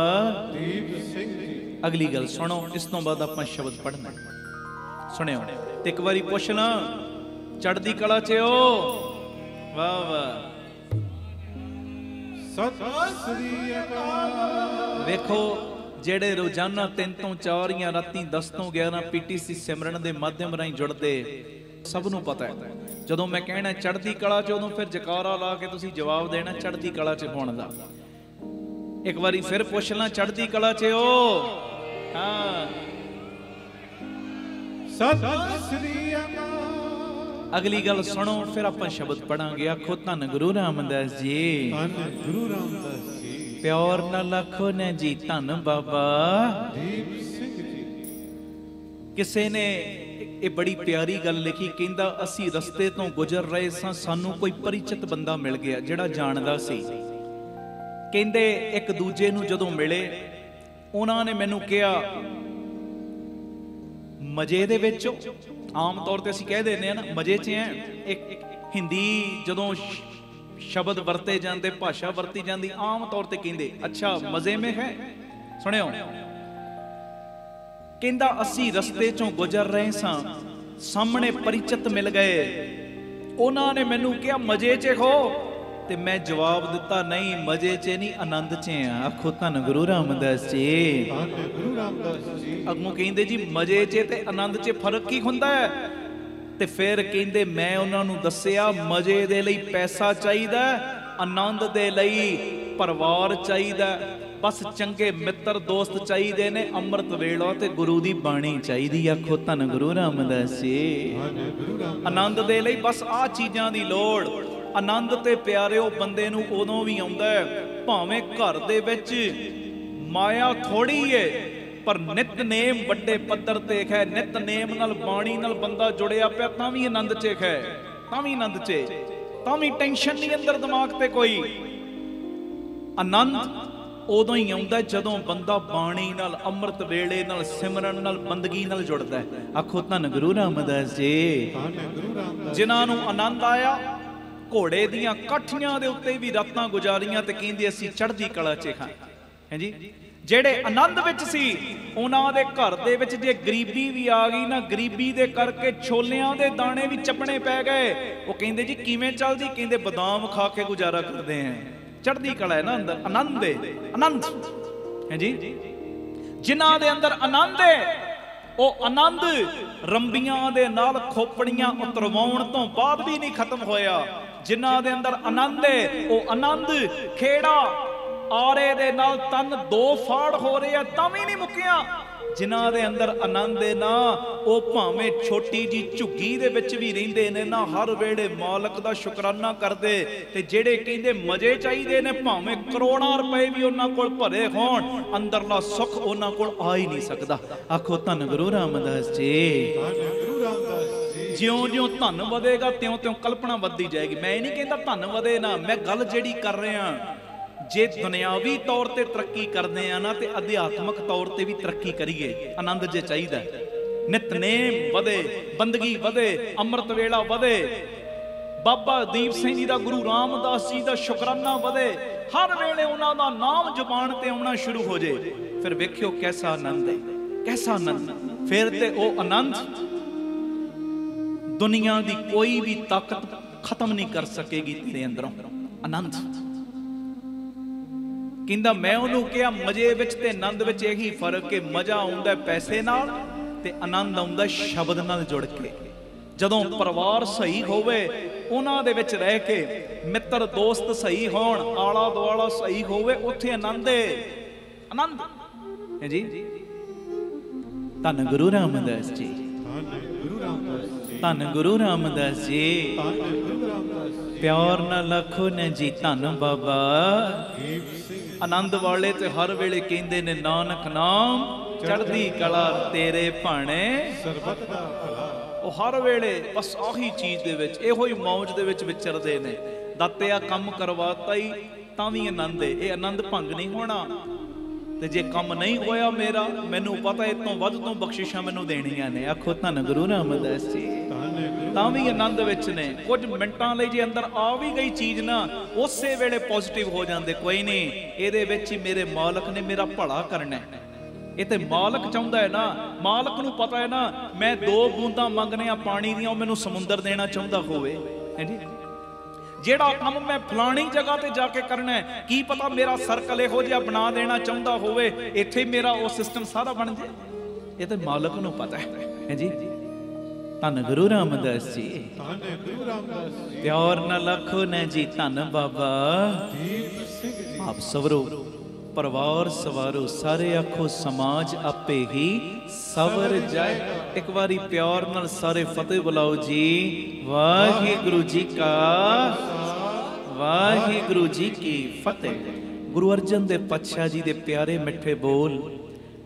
ਦੀਪ ਸਿੰਘ ਜੀ। ਅਗਲੀ ਗੱਲ ਸੁਣੋ, ਇਸ ਤੋਂ ਬਾਅਦ ਆਪਾਂ ਸ਼ਬਦ ਪੜ੍ਹਨਾ। ਸੁਣਿਓ ਤੇ ਇੱਕ ਵਾਰੀ ਪੁੱਛ ਲਾਂ, ਚੜ੍ਹਦੀ ਕਲਾ ਚ ਓ ਵਾਹ ਵਾਹ। ਸਤਿ ਸ੍ਰੀ ਅਕਾਲ। ਵੇਖੋ ਜਿਹੜੇ ਰੋਜ਼ਾਨਾ 3 ਤੋਂ 4 ਜਾਂ ਰਾਤੀ 10 ਤੋਂ 11 ਪੀਟੀਸੀ ਸਿਮਰਨ ਦੇ ਮਾਧਿਅਮ ਰਾਹੀਂ ਜੁੜਦੇ, ਸਭ ਨੂੰ ਪਤਾ ਹੈ ਜਦੋਂ ਮੈਂ ਕਹਿਣਾ ਚੜ੍ਹਦੀ ਕਲਾ ਚ, ਉਦੋਂ ਫਿਰ ਜਕਾਰਾ ਲਾ ਕੇ ਤੁਸੀਂ ਜਵਾਬ ਦੇਣਾ ਚੜ੍ਹਦੀ ਕਲਾ ਚ ਹੋਣ ਦਾ। ਇੱਕ ਵਾਰੀ ਫਿਰ ਪੁੱਛ ਲਾਂ, ਚੜ੍ਹਦੀ ਕਲਾ ਚ ਓ ਹਾਂ। ਸਤਿ ਸ੍ਰੀ ਅਕਾਲ। ਅਗਲੀ ਗੱਲ ਸੁਣੋ, ਫਿਰ ਆਪਾਂ ਸ਼ਬਦ ਪੜਾਂਗੇ। ਆਖੋ ਧੰਨ ਗੁਰੂ ਰਾਮਦਾਸ ਜੀ। ਧੰਨ ਗੁਰੂ ਰਾਮਦਾਸ ਜੀ। ਪਿਆਰ ਨਾਲ ਆਖੋ ਨਾ ਜੀ ਧੰਨ ਬਾਬਾ ਦੀਪ ਸਿੰਘ ਜੀ। ਕਿਸੇ ਨੇ ਇਹ ਬੜੀ ਪਿਆਰੀ ਗੱਲ ਲਿਖੀ, ਕਹਿੰਦਾ ਅਸੀਂ ਰਸਤੇ ਤੋਂ ਗੁਜ਼ਰ ਰਹੇ ਸਾਂ, ਸਾਨੂੰ ਕੋਈ ਪਰਿਚਿਤ ਬੰਦਾ ਮਿਲ ਗਿਆ ਜਿਹੜਾ ਜਾਣਦਾ ਸੀ। ਕਹਿੰਦੇ ਇੱਕ ਦੂਜੇ ਨੂੰ ਜਦੋਂ ਮਿਲੇ, ਉਹਨਾਂ ਨੇ ਮੈਨੂੰ ਕਿਹਾ ਮਜੇ ਦੇ ਵਿੱਚ, ਆਮ ਤੌਰ ਤੇ ਅਸੀਂ ਕਹਿ ਦਿੰਦੇ ਆ ਨਾ ਮਜੇ 'ਚ ਐ। ਇੱਕ ਹਿੰਦੀ ਜਦੋਂ ਸ਼ਬਦ ਵਰਤੇ ਜਾਂਦੇ, ਭਾਸ਼ਾ ਵਰਤੀ ਜਾਂਦੀ, ਆਮ ਤੌਰ ਤੇ ਕਹਿੰਦੇ ਅੱਛਾ ਮਜ਼ੇ ਮੇ ਹੈ। ਸੁਣਿਓ, ਕਹਿੰਦਾ ਅਸੀਂ ਰਸਤੇ ਚੋਂ ਗੁਜ਼ਰ ਰਹੇ ਸਾਂ, ਸਾਹਮਣੇ ਪਰਿਚਿਤ ਮਿਲ ਗਏ, ਉਹਨਾਂ ਨੇ ਮੈਨੂੰ ਕਿਹਾ ਮਜੇ 'ਚ ਹੋ, ਤੇ ਮੈਂ ਜਵਾਬ ਦਿੱਤਾ ਨਹੀਂ ਮਜੇ 'ਚ ਨਹੀਂ, ਆਨੰਦ 'ਚ ਆ। ਆਖੋ ਧੰਨ ਗੁਰੂ ਰਾਮਦਾਸ ਜੀ। ਧੰਨ ਗੁਰੂ ਰਾਮਦਾਸ ਜੀ। ਅੱਗੋਂ ਕਹਿੰਦੇ ਜੀ ਮਜੇ 'ਚ ਤੇ ਆਨੰਦ 'ਚ ਫਰਕ ਕੀ ਹੁੰਦਾ ਹੈ? ਤੇ ਫਿਰ ਕਹਿੰਦੇ ਮੈਂ ਉਹਨਾਂ ਨੂੰ ਦੱਸਿਆ ਮਜੇ ਦੇ ਲਈ ਪੈਸਾ ਚਾਹੀਦਾ, ਆਨੰਦ ਦੇ ਲਈ ਪਰਿਵਾਰ ਚਾਹੀਦਾ, ਬਸ ਚੰਗੇ ਮਿੱਤਰ ਦੋਸਤ ਚਾਹੀਦੇ ਨੇ, ਅੰਮ੍ਰਿਤ ਵੇਲਾ ਤੇ ਗੁਰੂ ਦੀ ਬਾਣੀ ਚਾਹੀਦੀ। ਆਖੋ ਧੰਨ ਗੁਰੂ ਰਾਮਦਾਸ ਜੀ। ਧੰਨ ਗੁਰੂ ਰਾਮਦਾਸ। ਆਨੰਦ ਦੇ ਲਈ ਬਸ ਆਹ ਚੀਜ਼ਾਂ ਦੀ ਲੋੜ। ਆਨੰਦ ਤੇ ਪਿਆਰਿਓ ਬੰਦੇ ਨੂੰ ਉਦੋਂ ਵੀ ਆਉਂਦਾ ਹੈ ਭਾਵੇਂ ਘਰ ਦੇ ਵਿੱਚ ਮਾਇਆ ਥੋੜੀ ਏ, ਪਰ ਨਿਤਨੇਮ ਵੱਡੇ ਪੱਧਰ ਤੇ ਹੈ। ਨਿਤਨੇਮ ਨਾਲ ਬਾਣੀ ਨਾਲ ਬੰਦਾ ਜੁੜਿਆ ਪਿਆ ਤਾਂ ਵੀ ਆਨੰਦ 'ਚ ਹੈ, ਤਾਂ ਵੀ ਆਨੰਦ 'ਚ, ਤਾਂ ਵੀ ਟੈਨਸ਼ਨ ਨਹੀਂ ਅੰਦਰ ਦਿਮਾਗ ਤੇ ਕੋਈ। ਆਨੰਦ ਉਦੋਂ ਹੀ ਆਉਂਦਾ ਜਦੋਂ ਬੰਦਾ ਬਾਣੀ ਨਾਲ, ਅੰਮ੍ਰਿਤ ਵੇਲੇ ਨਾਲ, ਸਿਮਰਨ ਨਾਲ, ਬੰਦਗੀ ਨਾਲ ਜੁੜਦਾ ਹੈ। ਆਖੋ ਧੰਨ ਗੁਰੂ ਰਾਮਦਾਸ ਜੀ। ਧੰਨ ਗੁਰੂ ਰਾਮਦਾਸ। ਜਿਨ੍ਹਾਂ ਨੂੰ ਆਨੰਦ ਆਇਆ, ਘੋੜੇ ਦੀਆਂ ਕਾਠੀਆਂ ਦੇ ਉੱਤੇ ਵੀ ਰਾਤਾਂ ਗੁਜ਼ਾਰੀਆਂ ਤੇ ਕਹਿੰਦੇ ਅਸੀਂ ਚੜ੍ਹਦੀ ਕਲਾ 'ਚ ਹਾਂ। ਹਾਂਜੀ, ਜਿਹੜੇ ਆਨੰਦ ਵਿੱਚ ਸੀ ਉਹਨਾਂ ਦੇ ਘਰ ਦੇ ਵਿੱਚ ਜੇ ਗਰੀਬੀ ਵੀ ਆ ਗਈ ਨਾ, ਗਰੀਬੀ ਦੇ ਕਰਕੇ ਛੋਲਿਆਂ ਦੇ ਦਾਣੇ ਵੀ ਚੱਪਣੇ ਪੈ ਗਏ। ਉਹ ਕਹਿੰਦੇ ਜੀ ਕਿਵੇਂ ਚੱਲਦੀ? ਕਹਿੰਦੇ ਬਦਾਮ ਖਾ ਕੇ ਗੁਜ਼ਾਰਾ ਕਰਦੇ ਆਂ। ਚੜ੍ਹਦੀ ਕਲਾ ਹੈ ਨਾ ਅੰਦਰ, ਆਨੰਦ ਹੈ, ਆਨੰਦ। ਹਾਂਜੀ, ਜਿਨ੍ਹਾਂ ਦੇ ਅੰਦਰ ਆਨੰਦ ਹੈ ਉਹ ਆਨੰਦ ਰੰਬੀਆਂ ਦੇ ਨਾਲ ਖੋਪੜੀਆਂ ਉਤਰਵਾਉਣ ਤੋਂ ਬਾਅਦ ਵੀ ਨਹੀਂ ਖਤਮ ਹੋਇਆ। ਜਿਨ੍ਹਾਂ ਦੇ ਅੰਦਰ ਆਨੰਦ ਹੈ ਉਹ ਆਨੰਦ ਖੇੜਾ ਆਰੇ ਦੇ ਨਾਲ ਤਨ 2 ਫਾੜ ਹੋ ਰਿਹਾ ਤਾਂ ਵੀ ਨਹੀਂ ਮੁੱਕਿਆ। ਜਿਨ੍ਹਾਂ ਦੇ ਅੰਦਰ ਆਨੰਦ ਹੈ ਨਾ, ਉਹ ਭਾਵੇਂ ਛੋਟੀ ਜੀ ਝੁੱਗੀ ਦੇ ਵਿੱਚ ਵੀ ਰਹਿੰਦੇ ਨੇ ਨਾ, ਹਰ ਵੇਲੇ ਮਾਲਕ ਦਾ ਸ਼ੁਕਰਾਨਾ ਕਰਦੇ। ਤੇ ਜਿਹੜੇ ਕਹਿੰਦੇ ਮਜ਼ੇ ਚਾਹੀਦੇ ਨੇ, ਭਾਵੇਂ ਕਰੋੜਾਂ ਰੁਪਏ ਵੀ ਉਹਨਾਂ ਕੋਲ ਭਰੇ ਹੋਣ, ਅੰਦਰਲਾ ਸੁੱਖ ਉਹਨਾਂ ਕੋਲ ਆ ਹੀ ਨਹੀਂ ਸਕਦਾ। ਆਖੋ ਧੰਨ ਗੁਰੂ ਰਾਮਦਾਸ ਜੀ। ਧੰਨ ਗੁਰੂ ਰਾਮਦਾਸ ਜੀ। ਜਿਉਂ-ਜਿਉਂ ਧਨ ਵਧੇਗਾ ਤਿਉਂ-ਤਿਉਂ ਕਲਪਨਾ ਵੱਧਦੀ ਜਾਏਗੀ। ਮੈਂ ਇਹ ਨਹੀਂ ਕਹਿੰਦਾ ਧਨ ਵਧੇ ਨਾ, ਮੈਂ ਗੱਲ ਜਿਹੜੀ ਕਰ ਰਿਹਾ, ਜੇ ਦੁਨਿਆਵੀ ਤੌਰ ਤੇ ਤਰੱਕੀ ਕਰਦੇ ਆ ਨਾ ਤੇ ਅਧਿਆਤਮਿਕ ਤੌਰ ਤੇ ਵੀ ਤਰੱਕੀ ਕਰੀਏ। ਆਨੰਦ ਜੇ ਚਾਹੀਦਾ, ਨਿਤਨੇਮ ਵਧੇ, ਬੰਦਗੀ ਵਧੇ, ਅੰਮ੍ਰਿਤ ਵੇਲਾ ਵਧੇ, ਬਾਬਾ ਦੀਪ ਸਿੰਘ ਜੀ ਦਾ, ਗੁਰੂ ਰਾਮਦਾਸ ਜੀ ਦਾ ਸ਼ੁਕਰਾਨਾ ਵਧੇ, ਹਰ ਵੇਲੇ ਉਹਨਾਂ ਦਾ ਨਾਮ ਜ਼ੁਬਾਨ ਤੇ ਆਉਣਾ ਸ਼ੁਰੂ ਹੋ ਜੇ, ਫਿਰ ਵੇਖਿਓ ਕੈਸਾ ਆਨੰਦ ਹੈ, ਕੈਸਾ ਆਨੰਦ। ਫਿਰ ਤੇ ਉਹ ਆਨੰਦ ਦੁਨੀਆ ਦੀ ਕੋਈ ਵੀ ਤਾਕਤ ਖਤਮ ਨਹੀਂ ਕਰ ਸਕੇਗੀ ਤੇਰੇ ਅੰਦਰੋਂ। ਆਨੰਦ ਕਹਿੰਦਾ, ਮੈਂ ਉਹਨੂੰ ਕਿਹਾ ਮਜ਼ੇ ਵਿੱਚ ਤੇ ਆਨੰਦ ਵਿੱਚ ਇਹੀ ਫਰਕ ਹੈ, ਮਜ਼ਾ ਆਉਂਦਾ ਪੈਸੇ ਨਾਲ ਤੇ ਆਨੰਦ ਆਉਂਦਾ ਸ਼ਬਦ ਨਾਲ ਜੁੜ ਕੇ। ਜਦੋਂ ਪਰਿਵਾਰ ਸਹੀ ਹੋਵੇ, ਉਹਨਾਂ ਦੇ ਵਿੱਚ ਰਹਿ ਕੇ ਮਿੱਤਰ ਦੋਸਤ ਸਹੀ ਹੋਣ, ਆਲਾ ਦੁਆਲਾ ਸਹੀ ਹੋਵੇ, ਉੱਥੇ ਆਨੰਦ ਹੈ, ਆਨੰਦ ਹੈ ਜੀ। ਧੰਨ ਗੁਰੂ ਰਾਮਦਾਸ ਜੀ। ਧੰਨ ਗੁਰੂ ਰਾਮਦਾਸ ਜੀ। ਧੰਨ ਗੁਰੂ ਰਾਮਦਾਸ ਜੀ। ਧੰਨ ਗੁਰੂ ਰਾਮਦਾਸ ਜੀ। ਪਿਆਰ ਨਾਲ ਆਖੋ ਨਾ ਜੀ ਧੰਨ ਬਾਬਾ ਦੀਪ ਸਿੰਘ। ਆਨੰਦ ਵਾਲੇ ਤੇ ਹਰ ਵੇਲੇ ਕਹਿੰਦੇ ਨੇ ਨਾਨਕ ਨਾਮ ਚੜ੍ਹਦੀ ਕਲਾ ਤੇਰੇ ਭਾਣੇ ਸਰਬਤ ਦਾ ਭਲਾ। ਉਹ ਹਰ ਵੇਲੇ ਬਸ ਆਹੀ ਚੀਜ਼ ਦੇ ਵਿੱਚ, ਇਹੋ ਹੀ ਮੌਜ ਦੇ ਵਿੱਚ ਵਿਚਰਦੇ ਨੇ। ਦਾਤਿਆ ਕੰਮ ਕਰਵਾਤਾ ਹੀ ਤਾਂ ਵੀ ਆਨੰਦ ਹੈ। ਇਹ ਆਨੰਦ ਭੰਗ ਨਹੀਂ ਹੋਣਾ। ਤੇ ਜੇ ਕੰਮ ਨਹੀਂ ਹੋਇਆ ਮੇਰਾ, ਮੈਨੂੰ ਪਤਾ ਇਹ ਤੋਂ ਵੱਧ ਤੋਂ ਬਖਸ਼ਿਸ਼ਾਂ ਮੈਨੂੰ ਦੇਣੀਆਂ ਨੇ। ਆਖੋ ਧੰਨ ਗੁਰੂ ਰਾਮਦਾਸ ਜੀ, ਤਾਂ ਵੀ ਆਨੰਦ ਵਿੱਚ ਨੇ। ਕੁਝ ਮਿੰਟਾਂ ਲਈ ਜੇ ਅੰਦਰ ਆ ਵੀ ਗਈ ਚੀਜ਼ ਨਾ, ਉਸੇ ਵੇਲੇ ਪੋਜ਼ਿਟਿਵ ਹੋ ਜਾਂਦੇ। ਕੋਈ ਨਹੀਂ, ਇਹਦੇ ਵਿੱਚ ਹੀ ਮੇਰੇ ਮਾਲਕ ਨੇ ਮੇਰਾ ਭਲਾ ਕਰਨਾ ਹੈ। ਇਹ ਤੇ ਮਾਲਕ ਚਾਹੁੰਦਾ ਹੈ ਨਾ, ਮਾਲਕ ਨੂੰ ਪਤਾ ਹੈ ਨਾ, ਮੈਂ 2 ਬੂੰਦਾਂ ਮੰਗਨੇ ਆ ਪਾਣੀ ਦੀਆਂ, ਉਹ ਮੈਨੂੰ ਸਮੁੰਦਰ ਦੇਣਾ ਚਾਹੁੰਦਾ ਹੋਵੇ। ਹਾਂਜੀ, ਜਿਹੜਾ ਕੰਮ ਮੈਂ ਫਲਾਣੀ ਜਗ੍ਹਾ ਤੇ ਜਾ ਕੇ ਕਰਨਾ ਹੈ, ਕੀ ਪਤਾ ਮੇਰਾ ਸਰਕਲ ਇਹੋ ਜਿਹਾ ਬਣਾ ਦੇਣਾ ਚਾਹੁੰਦਾ ਹੋਵੇ, ਇੱਥੇ ਮੇਰਾ ਉਹ ਸਿਸਟਮ ਸਾਰਾ ਬਣ ਜਾਏ। ਇਹ ਤੇ ਮਾਲਕ ਨੂੰ ਪਤਾ ਹੈ। ਹਾਂਜੀ, ਧੰਨ ਗੁਰੂ ਰਾਮਦਾਸ ਜੀ, ਧੰਨ ਗੁਰੂ ਰਾਮਦਾਸ ਜੀ। ਪਿਆਰ ਨਾਲ ਆਖੋ ਨਾ ਜੀ, ਧੰਨ ਬਾਬਾ ਦੀਪ ਸਿੰਘ ਜੀ। ਆਪ ਸਵਰੋ, ਪਰਿਵਾਰ ਸਵਾਰੋ, ਸਾਰੇ ਆਖੋ ਸਮਾਜ ਆਪੇ ਹੀ ਸਵਰ ਜਾਏ। ਇੱਕ ਵਾਰੀ ਪਿਆਰ ਨਾਲ ਸਾਰੇ ਫਤਿਹ ਬੁਲਾਓ ਜੀ। ਵਾਹਿਗੁਰੂ ਜੀ ਕਾ, ਵਾਹਿਗੁਰੂ ਜੀ ਕੀ ਫਤਿਹ। ਗੁਰੂ ਅਰਜਨ ਦੇਵ ਪਾਤਸ਼ਾਹ ਜੀ ਦੇ ਪਿਆਰੇ ਮਿੱਠੇ ਬੋਲ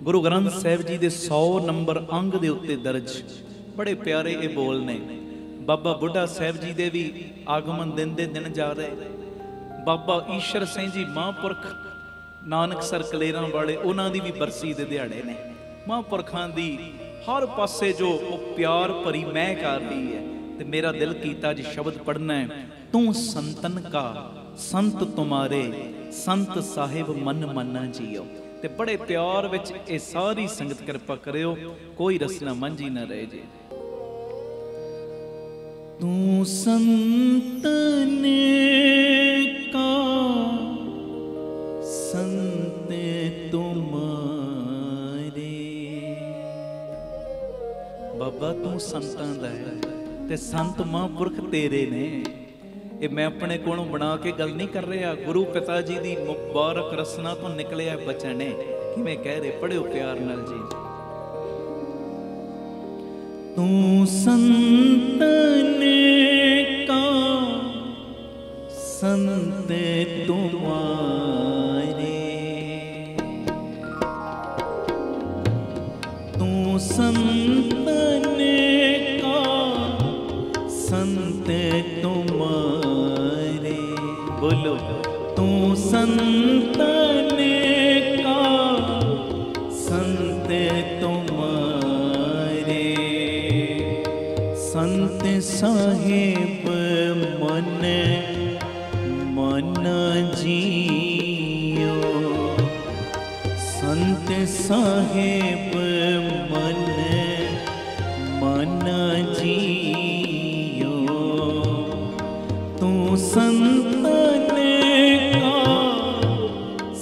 ਗੁਰੂ ਗ੍ਰੰਥ ਸਾਹਿਬ ਜੀ ਦੇ 100 ਨੰਬਰ ਅੰਗ ਦੇ ਉੱਤੇ ਦਰਜ। ਬੜੇ ਪਿਆਰੇ ਇਹ ਬੋਲ ਨੇ। ਬਾਬਾ ਬੁੱਢਾ ਸਾਹਿਬ ਜੀ ਦੇ ਵੀ ਆਗਮਨ ਦਿਨ ਦੇ ਦਿਨ ਜਾ ਰਹੇ। ਬਾਬਾ ਈਸ਼ਰ ਸਿੰਘ ਜੀ ਮਹਾਂਪੁਰਖ ਨਾਨਕਸਰ ਕਲੇਰਾਂ ਵਾਲੇ, ਉਹਨਾਂ ਦੀ ਵੀ ਬਰਸੀ ਦੇ ਦਿਹਾੜੇ ਨੇ। ਮਹਾਂਪੁਰਖਾਂ ਦੀ ਹਰ ਪਾਸੇ ਜੋ ਉਹ ਪਿਆਰ ਭਰੀ ਮਹਿਕ ਆ ਰਹੀ ਹੈ। ਤੇ ਮੇਰਾ ਦਿਲ ਕੀਤਾ ਅੱਜ ਸ਼ਬਦ ਪੜ੍ਹਨਾ ਹੈ। ਤੂੰ ਸੰਤਨ ਕਾ ਸੰਤ ਤੁਮਾਰੇ, ਸੰਤ ਸਾਹਿਬ ਮਨ ਮਾਨਾ ਜੀਓ। ਤੇ ਬੜੇ ਪਿਆਰ ਵਿੱਚ ਇਹ ਸਾਰੀ ਸੰਗਤ ਕਿਰਪਾ ਕਰਿਓ, ਕੋਈ ਰਸਨਾ ਮਾਂਝੀ ਨਾ ਰਹਿ ਜੇ। ਤੂੰ ਸੰਤਨ ਕਾ ਸੰਤ ਤੁਮਾਰੇ। ਬਾਬਾ ਤੂੰ ਸੰਤਾਂ ਦਾ ਹੈ ਤੇ ਸੰਤ ਮਹਾਂਪੁਰਖ ਤੇਰੇ ਨੇ। ਇਹ ਮੈਂ ਆਪਣੇ ਕੋਲੋਂ ਬਣਾ ਕੇ ਗੱਲ ਨਹੀਂ ਕਰ ਰਿਹਾ, ਗੁਰੂ ਪਿਤਾ ਜੀ ਦੀ ਮੁਬਾਰਕ ਰਸਨਾ ਤੋਂ ਨਿਕਲਿਆ ਬਚਨ ਹੈ। ਕਿਵੇਂ ਕਹਿ ਰਹੇ, ਪੜਿਓ ਪਿਆਰ ਨਾਲ ਜੀ। ਤੂੰ ਸੰਤਨ ਕਾ ਸੰਤ ਤੁਮਾਰੇ, ਤੂੰ ਸੰਤਨ ਕਾ ਸੰਤ ਤੁਮਾਰੇ। बोलो तू संतन का संत तुम्हारे, संत साहिब मन मन जियो, संत साहिब मन मन जियो, तू संतन का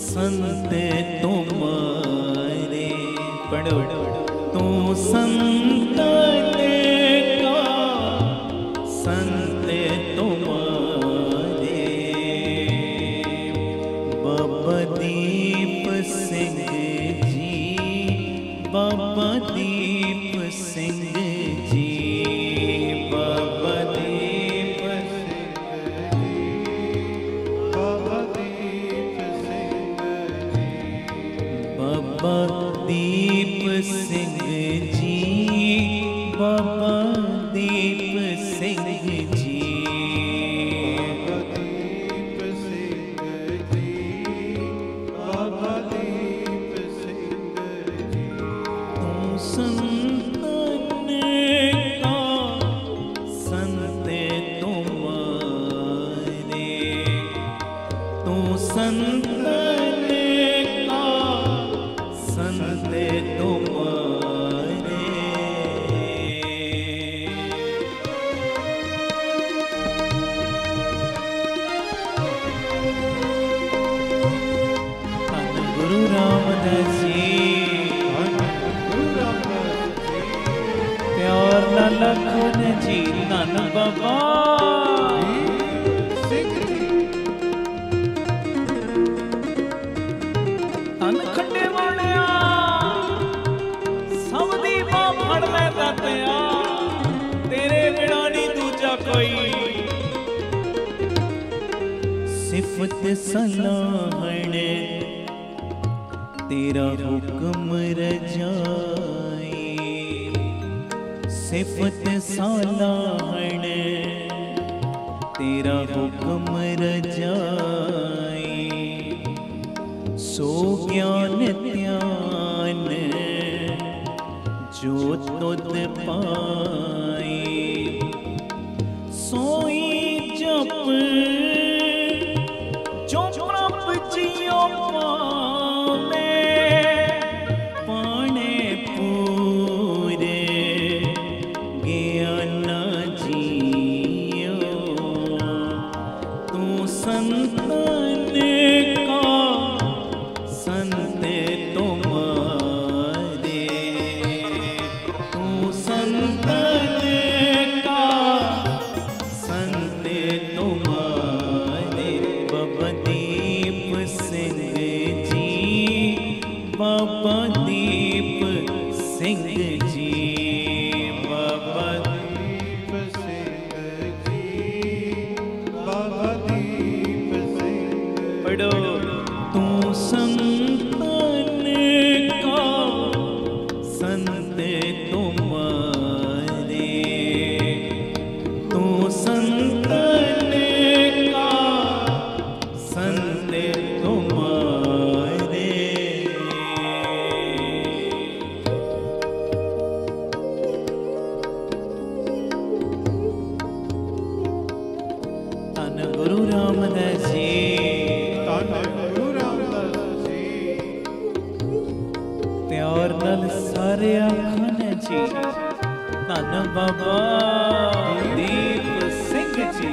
संत तुम्हारे। पढ़ो तू संतन का संत तुम्हारे। बाबा दीप सिंह जी, बाबा दीप सिंह जी, बाबा दीप बाबा दीप सिंह जी, बाबा दीप सिंह जी, बाबा दीप सिंह जी, बाबा दीप सिंह जी, बाबा दीप सिंह जी। तू संतन का संत तुम्हारे, तू संतन का संत तुम्हारे। धन गुरु रामदास जी, गुरु रामदास जी, प्यार ना लखन जी, धन बाबा सिंह जी, ਧਨ ਖੱਡੇ ਵਾਲਿਆ ਸਭ ਦੀ ਬਾਹ ਫੜ ਲੈ ਦਾਤਿਆ, ਤੇਰੇ ਬਿਨਾ ਨਹੀਂ ਦੂਜਾ ਕੋਈ। ਸਿਫਤ ਸਲਾਹਣ ਤੇਰਾ ਹੁਕਮ ਰਜਾਈ, ਸਿਫਤ ਸਲਾਹਣ तेरा हुक्म रजाए, सो ज्ञान ध्यान जो तुद पाए, सोई जप जो प्रभ जियो पावे, पाने पूरे ज्ञान जियो, तू संतन का संत तुम्हारे, तू संतन का संत तुम्हारे। बाबा दीप सिंह जी, बाबा दीप सिंह जी, बाबा दीप सिंह जी, बाबा दीप सिंह। पढ़ो। तू संतन का संत तुम्हारे, तू संतन का संत तुम्हारे। धन गुरु रामदास जी, ਧੰਨ ਗੁਰੂ ਰਾਮਦਾਸ ਜੀ। प्यार नाल सारे आखन जी, धन बाबा दीप सिंह जी।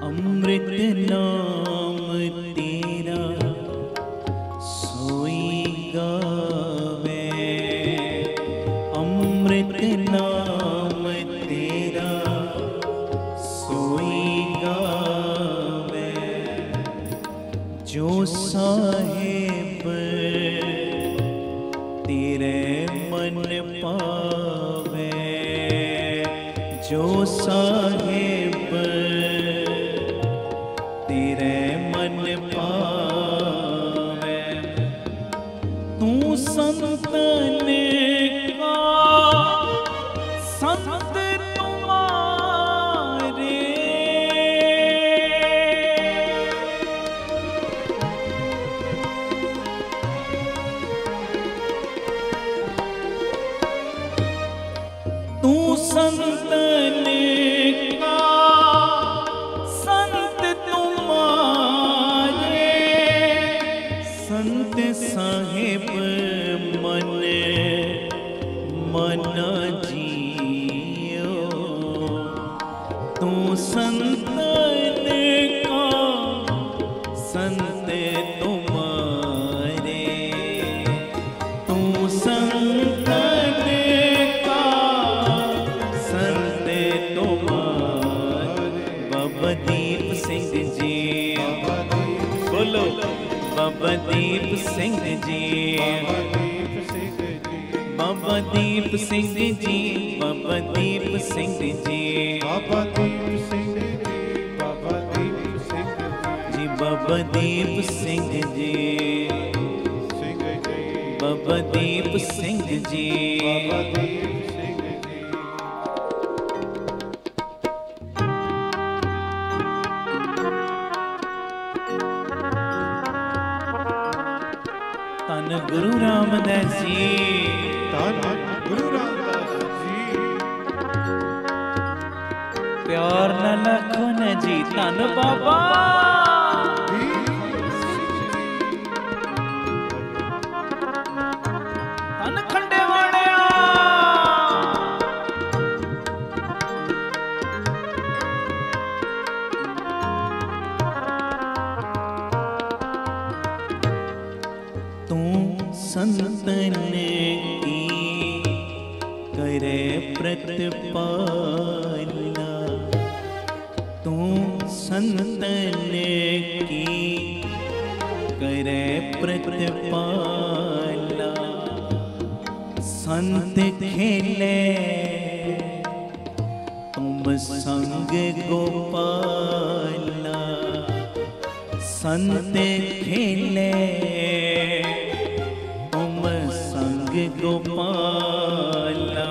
अमृत नाम तेरा सोई गावे, अमृत नाम तेरा सोई गावे, जो साहिब तेरे मन पावे, जो साहिब तेरे मन पावे, तू संतन का संत तुम्हारे, तू संतन का संत तुम्हारे, संत साहिब मन मन जियो, तू संतन का संत तुम्हारे, तू संतन का संत तुम्हारे। बाबा दीप सिंह जी, बोलो बाबा दीप सिंह जी, ਬਾਬਾ ਦੀਪ ਸਿੰਘ ਜੀ, बाबा दीप सिंह जी, बाबा दीप सिंह जी, ਬਾਬਾ ਦੀਪ ਸਿੰਘ ਜੀ, जी बाबा दीप सिंह जी, ਸਿੰਘ ਜੀ, बाबा दीप सिंह जी। ਬਾਬਾ ਦੀਪ ਸਿੰਘ ਜੀ। धन गुरु रामदास जी, ਧੰਨ ਗੁਰੂ ਰਾਮਦਾਸ ਜੀ। प्यार न लखो न जी, धन बाबा धन खंडे वाणिया। तू संतन की करे प्रतिपालना, तू संतन की करे प्रतिपालना, संत खेले तुम संग गोपाला, संत खेले तुम संग गोपाला,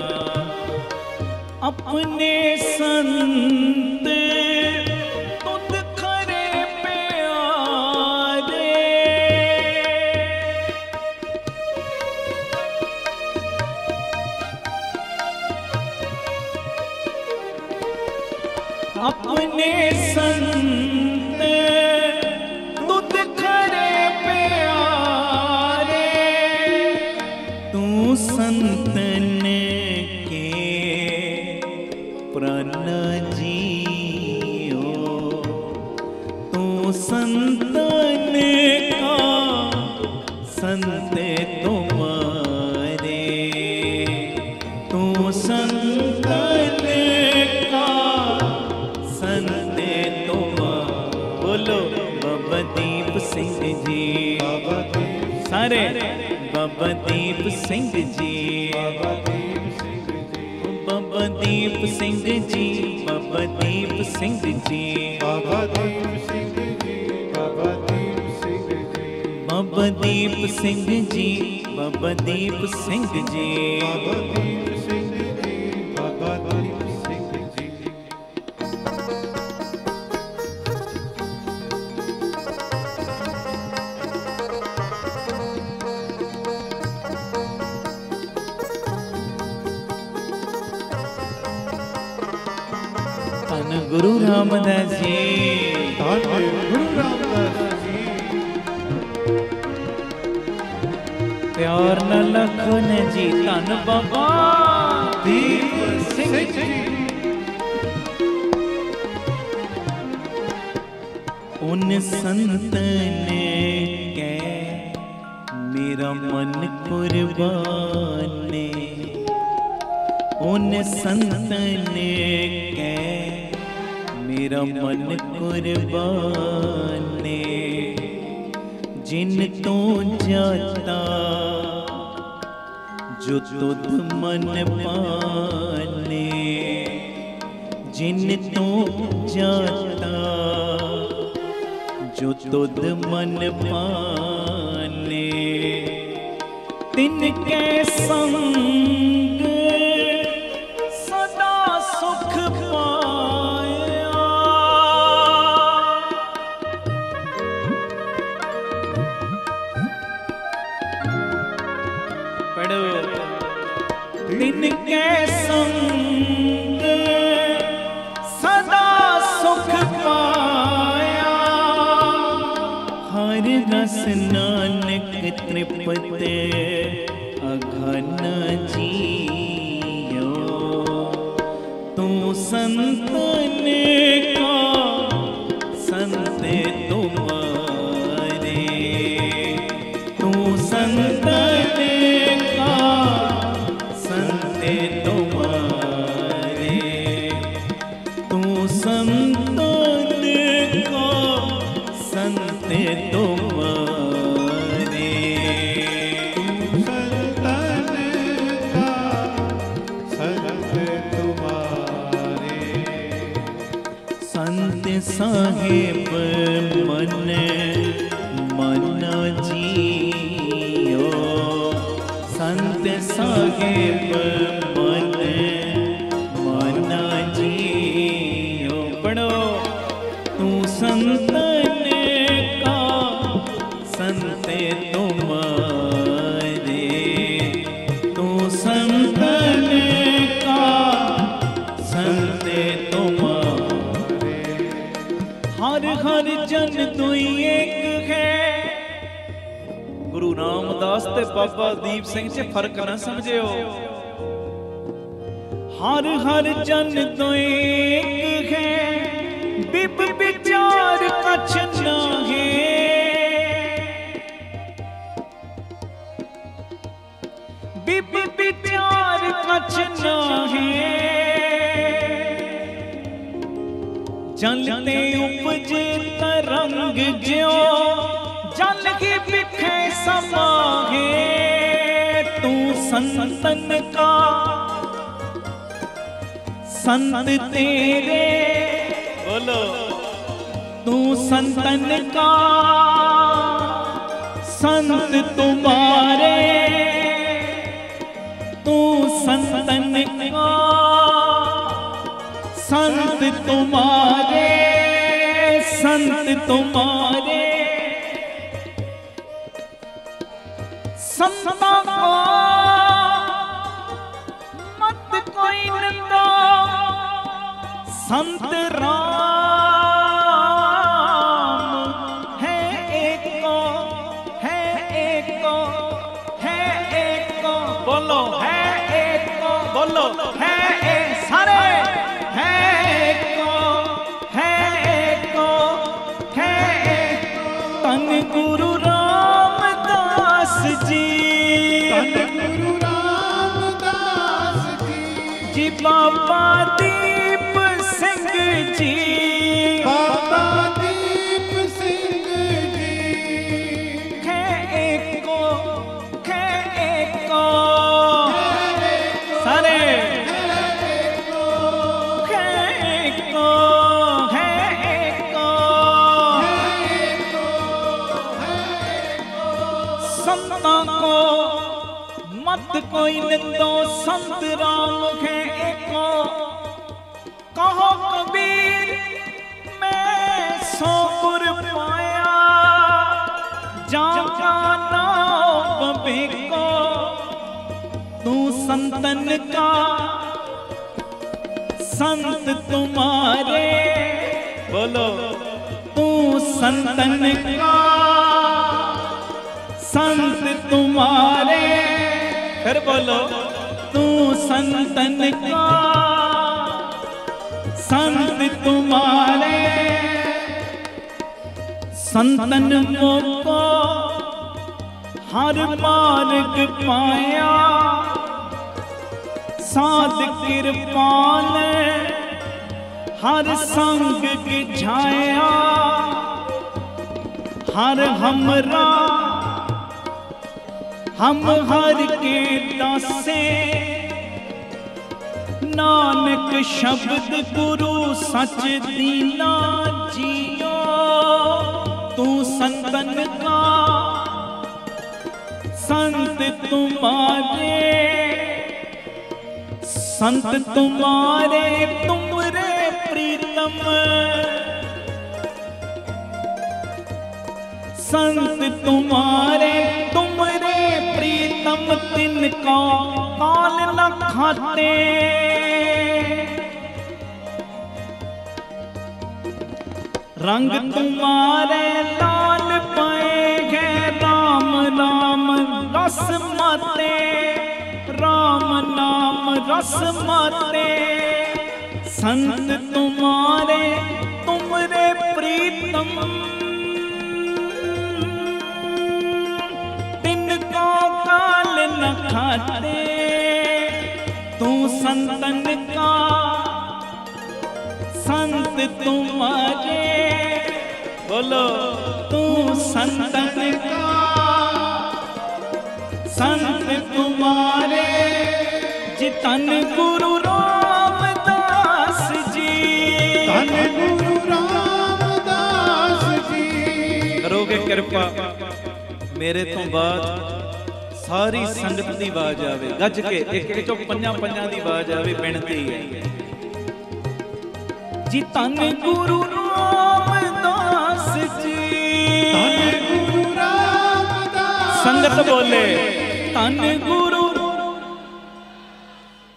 अपने संत तुद खरे प्यारे। अपने संत तुद खरे प्यारे, तू संतन के प्राण जियो, तू संतन का संत तुम्हारे, तू संतन का संत तुम्हारे। बोलो बाबा दीप सिंह जी, सारे बाबा दीप सिंह जी, बाबा दीप सिंह जी, बाबा दीप सिंह जी, बाबा दीप सिंह जी, बाबा दीप सिंह जी, बाबा दीप सिंह जी, बाबा दीप सिंह जी, बाबा दीप सिंह जी, बाबा दीप सिंह जी। धन गुरु रामदास जी, धन गुरु रामदास जी, प्यार न लखन जी, धन बाबा दीप सिंह जी, उन संत ने कै मेरा मन कुर्बाने, उन संत ने कै मेरा मन कुर्बाने, जिन तो जाता जो तुध मन पाने, जिन तो जाता जो तुध मन पाने, तिनके संग सदा सुख पाया। पढ़ो, तिनके संग सदा सुख पाया, हर रस नानक तृप्त अघन जियो, तू संतन का संत तुम्हारे, तू संतन का संत तुम्हारे, तू संतन का संत तुम्हारे। संतन का संत तुम्हारे, संत साहेब मन मन जियो, संत साहेब मन मन जियो। पढ़ो, तू संतन का संत तुम्हारे, तू संतन का संत तुम्हारे। हर हर जन दुई एक है, गुरु रामदास ते बाबा दीप सिंह च फर्क ना समझियो। हर हर जन तो एक है, बिब विचार कछ ना है, बिब विचार कछ ना है। जलते उपजे तरंग ज्यो, जल की बिखे समाहे। तू संतन का संत तेरे, बोलो तू संतन का संत तुम्हारे, तू संतन का संत तुम्हारे, संत तुम्हारे, संता को मत कोई निंदा, संत राम है एक को, है एक को, है एक को, बोलो है एक को, बोलो है एक, सारे है एक को, है एक को, है एक, तन गुरु रामदास जी, तन गुरु रामदास जी बाबा दीप सिंह जी, बाबा दीप सिंह जी, है एक को, है एक को, सारे है एक को, है एक को, है एक को, संता को मत कोई निंदो, संत राम है एको, कहो कबीर मैं सो गुर पाया, जागा नाम बेको, तू संतन का संत तुम्हारे, बोलो तू संतन का संत तुम्हारे, फिर बोलो तू संतन का संत तुम्हारे, संतन को हर मार्ग पाया, साध कृपाल हर संग की छाया, हर हमरा हम हर के दासे, नानक शब्द गुरु सच दीना जियो, तू संतन का संत तुम्हारे, संत तुम्हारे तुमरे प्रीतम, संत तुम्हारे तुमरे प्रीतम, तिनका काल न खाते, रंग तुम्हारे लाल पाए हैं, राम नाम रस माते, राम नाम रस माते, संत तुम्हारे तुमरे प्रीतम, काल न खाते, तू संतन का संत तुम्हारे, बोलो तू संतन का संत तुम्हारे, जितन गुरु रामदास जी, तन गुरु रामदास जी, करोगे कृपा मेरे तो बाद सारी संगत की आवाज आवे, गज के एक चो पंजा पंजा की आवाज आवे, बेनती है जी तन गुरु रामदास जी, तन गुरु रामदास, संगत बोले तन गुरु,